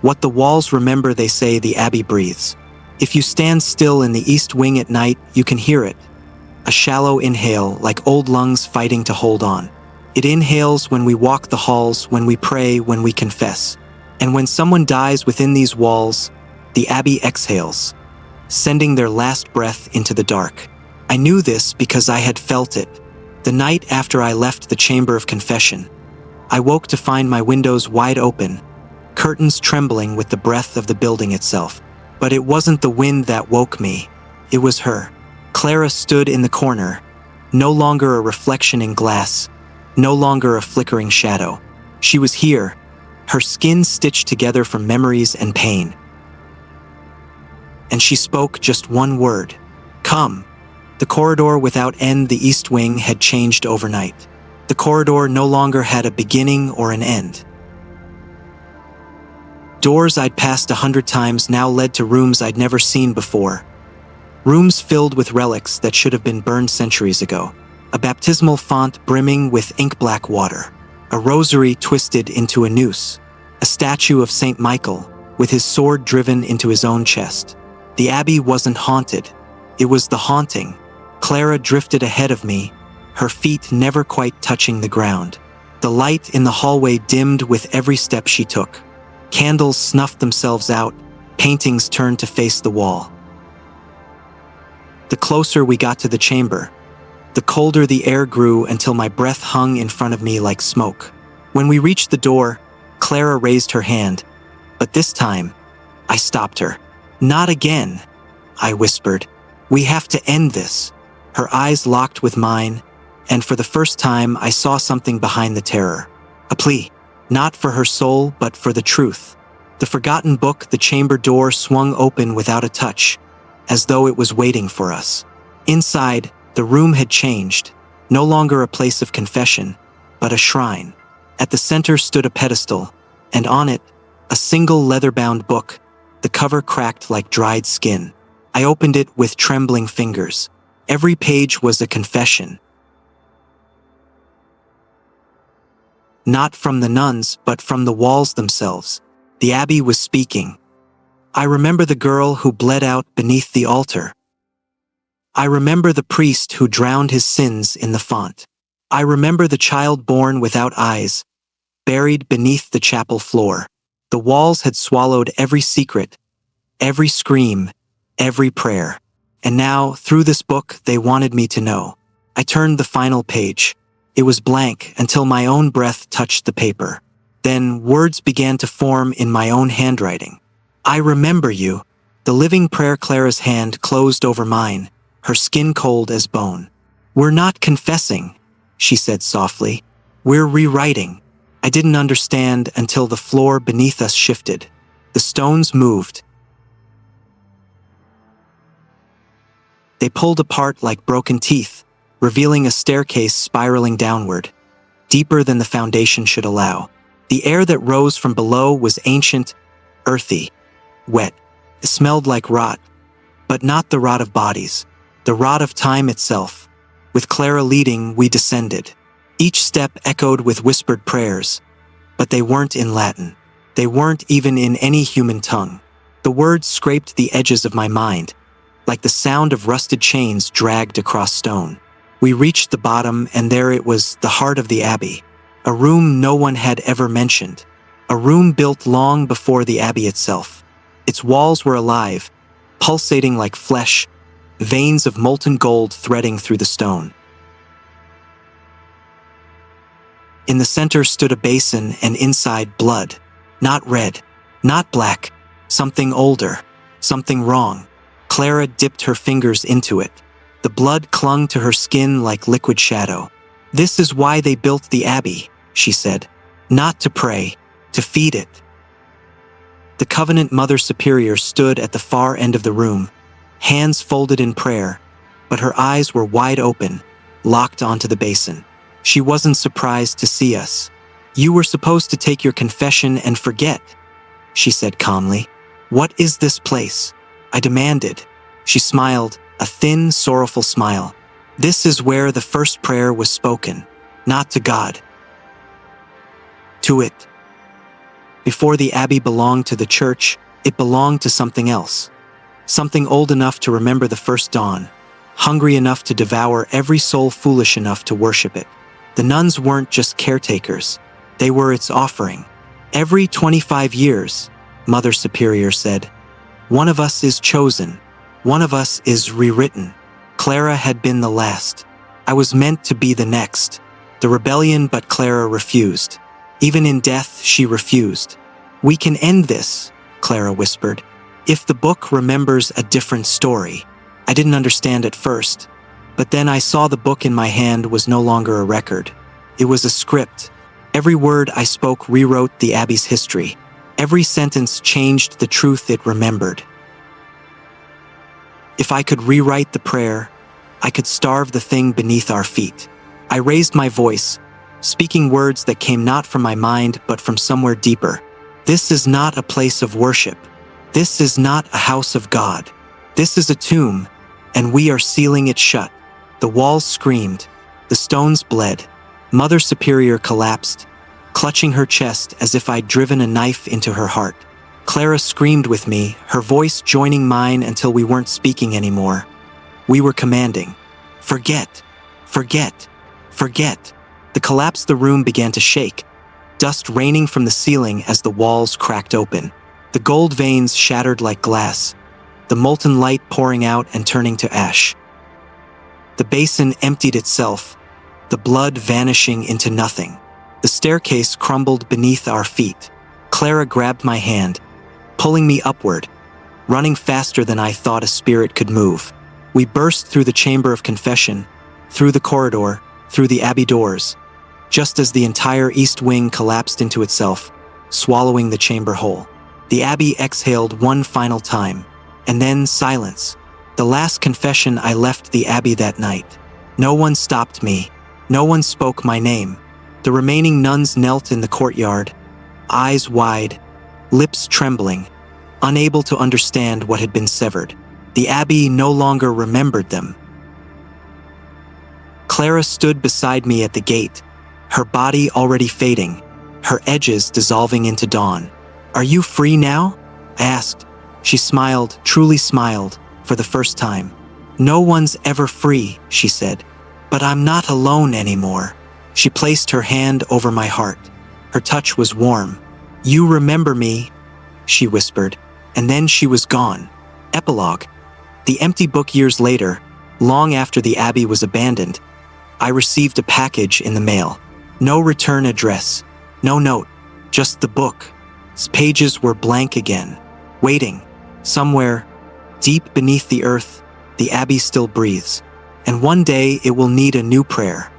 What the walls remember. They say the Abbey breathes. If you stand still in the east wing at night, you can hear it. A shallow inhale, like old lungs fighting to hold on. It inhales when we walk the halls, when we pray, when we confess. And when someone dies within these walls, the Abbey exhales, sending their last breath into the dark. I knew this because I had felt it. The night after I left the chamber of confession, I woke to find my windows wide open, curtains trembling with the breath of the building itself. But it wasn't the wind that woke me. It was her. Clara stood in the corner, no longer a reflection in glass, no longer a flickering shadow. She was here, her skin stitched together from memories and pain. And she spoke just one word. Come. The corridor without end, the east wing, had changed overnight. The corridor no longer had a beginning or an end. Doors I'd passed 100 times now led to rooms I'd never seen before. Rooms filled with relics that should have been burned centuries ago. A baptismal font brimming with ink-black water. A rosary twisted into a noose. A statue of Saint Michael, with his sword driven into his own chest. The Abbey wasn't haunted. It was the haunting. Clara drifted ahead of me, her feet never quite touching the ground. The light in the hallway dimmed with every step she took. Candles snuffed themselves out, paintings turned to face the wall. The closer we got to the chamber, the colder the air grew until my breath hung in front of me like smoke. When we reached the door, Clara raised her hand, but this time, I stopped her. Not again, I whispered. We have to end this. Her eyes locked with mine, and for the first time I saw something behind the terror. A plea, not for her soul, but for the truth. The forgotten book, the chamber door swung open without a touch, as though it was waiting for us. Inside, the room had changed, no longer a place of confession, but a shrine. At the center stood a pedestal, and on it, a single leather-bound book, the cover cracked like dried skin. I opened it with trembling fingers. Every page was a confession. Not from the nuns, but from the walls themselves. The Abbey was speaking. I remember the girl who bled out beneath the altar. I remember the priest who drowned his sins in the font. I remember the child born without eyes, buried beneath the chapel floor. The walls had swallowed every secret, every scream, every prayer. And now, through this book, they wanted me to know. I turned the final page. It was blank until my own breath touched the paper. Then words began to form in my own handwriting. I remember you. The living prayer. Clara's hand closed over mine, her skin cold as bone. We're not confessing, she said softly. We're rewriting. I didn't understand until the floor beneath us shifted. The stones moved. They pulled apart like broken teeth, revealing a staircase spiraling downward, deeper than the foundation should allow. The air that rose from below was ancient, earthy, wet. It smelled like rot, but not the rot of bodies, the rot of time itself. With Clara leading, we descended. Each step echoed with whispered prayers, but they weren't in Latin. They weren't even in any human tongue. The words scraped the edges of my mind, like the sound of rusted chains dragged across stone. We reached the bottom, and there it was, the heart of the Abbey. A room no one had ever mentioned. A room built long before the Abbey itself. Its walls were alive, pulsating like flesh, veins of molten gold threading through the stone. In the center stood a basin, and inside blood. Not red, not black, something older, something wrong. Clara dipped her fingers into it. The blood clung to her skin like liquid shadow. This is why they built the Abbey, she said. Not to pray, to feed it. The Covenant Mother Superior stood at the far end of the room, hands folded in prayer, but her eyes were wide open, locked onto the basin. She wasn't surprised to see us. You were supposed to take your confession and forget, she said calmly. What is this place? I demanded. She smiled, a thin, sorrowful smile. This is where the first prayer was spoken, not to God, to it. Before the Abbey belonged to the church, it belonged to something else. something old enough to remember the first dawn, hungry enough to devour every soul foolish enough to worship it. The nuns weren't just caretakers, they were its offering. Every 25 years, Mother Superior said, one of us is chosen, one of us is rewritten. Clara had been the last. I was meant to be the next. The rebellion, but Clara refused. Even in death, she refused. We can end this, Clara whispered, if the book remembers a different story. I didn't understand at first, but then I saw the book in my hand was no longer a record. It was a script. Every word I spoke rewrote the Abbey's history. Every sentence changed the truth it remembered. If I could rewrite the prayer, I could starve the thing beneath our feet. I raised my voice, speaking words that came not from my mind but from somewhere deeper. This is not a place of worship. This is not a house of God. This is a tomb, and we are sealing it shut. The walls screamed. The stones bled. Mother Superior collapsed, clutching her chest as if I'd driven a knife into her heart. Clara screamed with me, her voice joining mine until we weren't speaking anymore. We were commanding, forget, forget, forget. The collapse of the room began to shake, dust raining from the ceiling as the walls cracked open. The gold veins shattered like glass, the molten light pouring out and turning to ash. The basin emptied itself, the blood vanishing into nothing. The staircase crumbled beneath our feet. Clara grabbed my hand, pulling me upward, running faster than I thought a spirit could move. We burst through the chamber of confession, through the corridor, through the Abbey doors, just as the entire east wing collapsed into itself, swallowing the chamber whole. The Abbey exhaled one final time, and then silence. The last confession I left the Abbey that night. No one stopped me. No one spoke my name. The remaining nuns knelt in the courtyard, eyes wide, lips trembling, unable to understand what had been severed. The Abbey no longer remembered them. Clara stood beside me at the gate, her body already fading, her edges dissolving into dawn. "Are you free now?" I asked. She smiled, truly smiled, for the first time. "No one's ever free," she said. "But I'm not alone anymore." She placed her hand over my heart. Her touch was warm. "You remember me," she whispered, and then she was gone. Epilogue. The empty book years later, long after the Abbey was abandoned, I received a package in the mail. No return address, no note, just the book. Its pages were blank again, waiting. Somewhere, deep beneath the earth, the Abbey still breathes. And one day it will need a new prayer.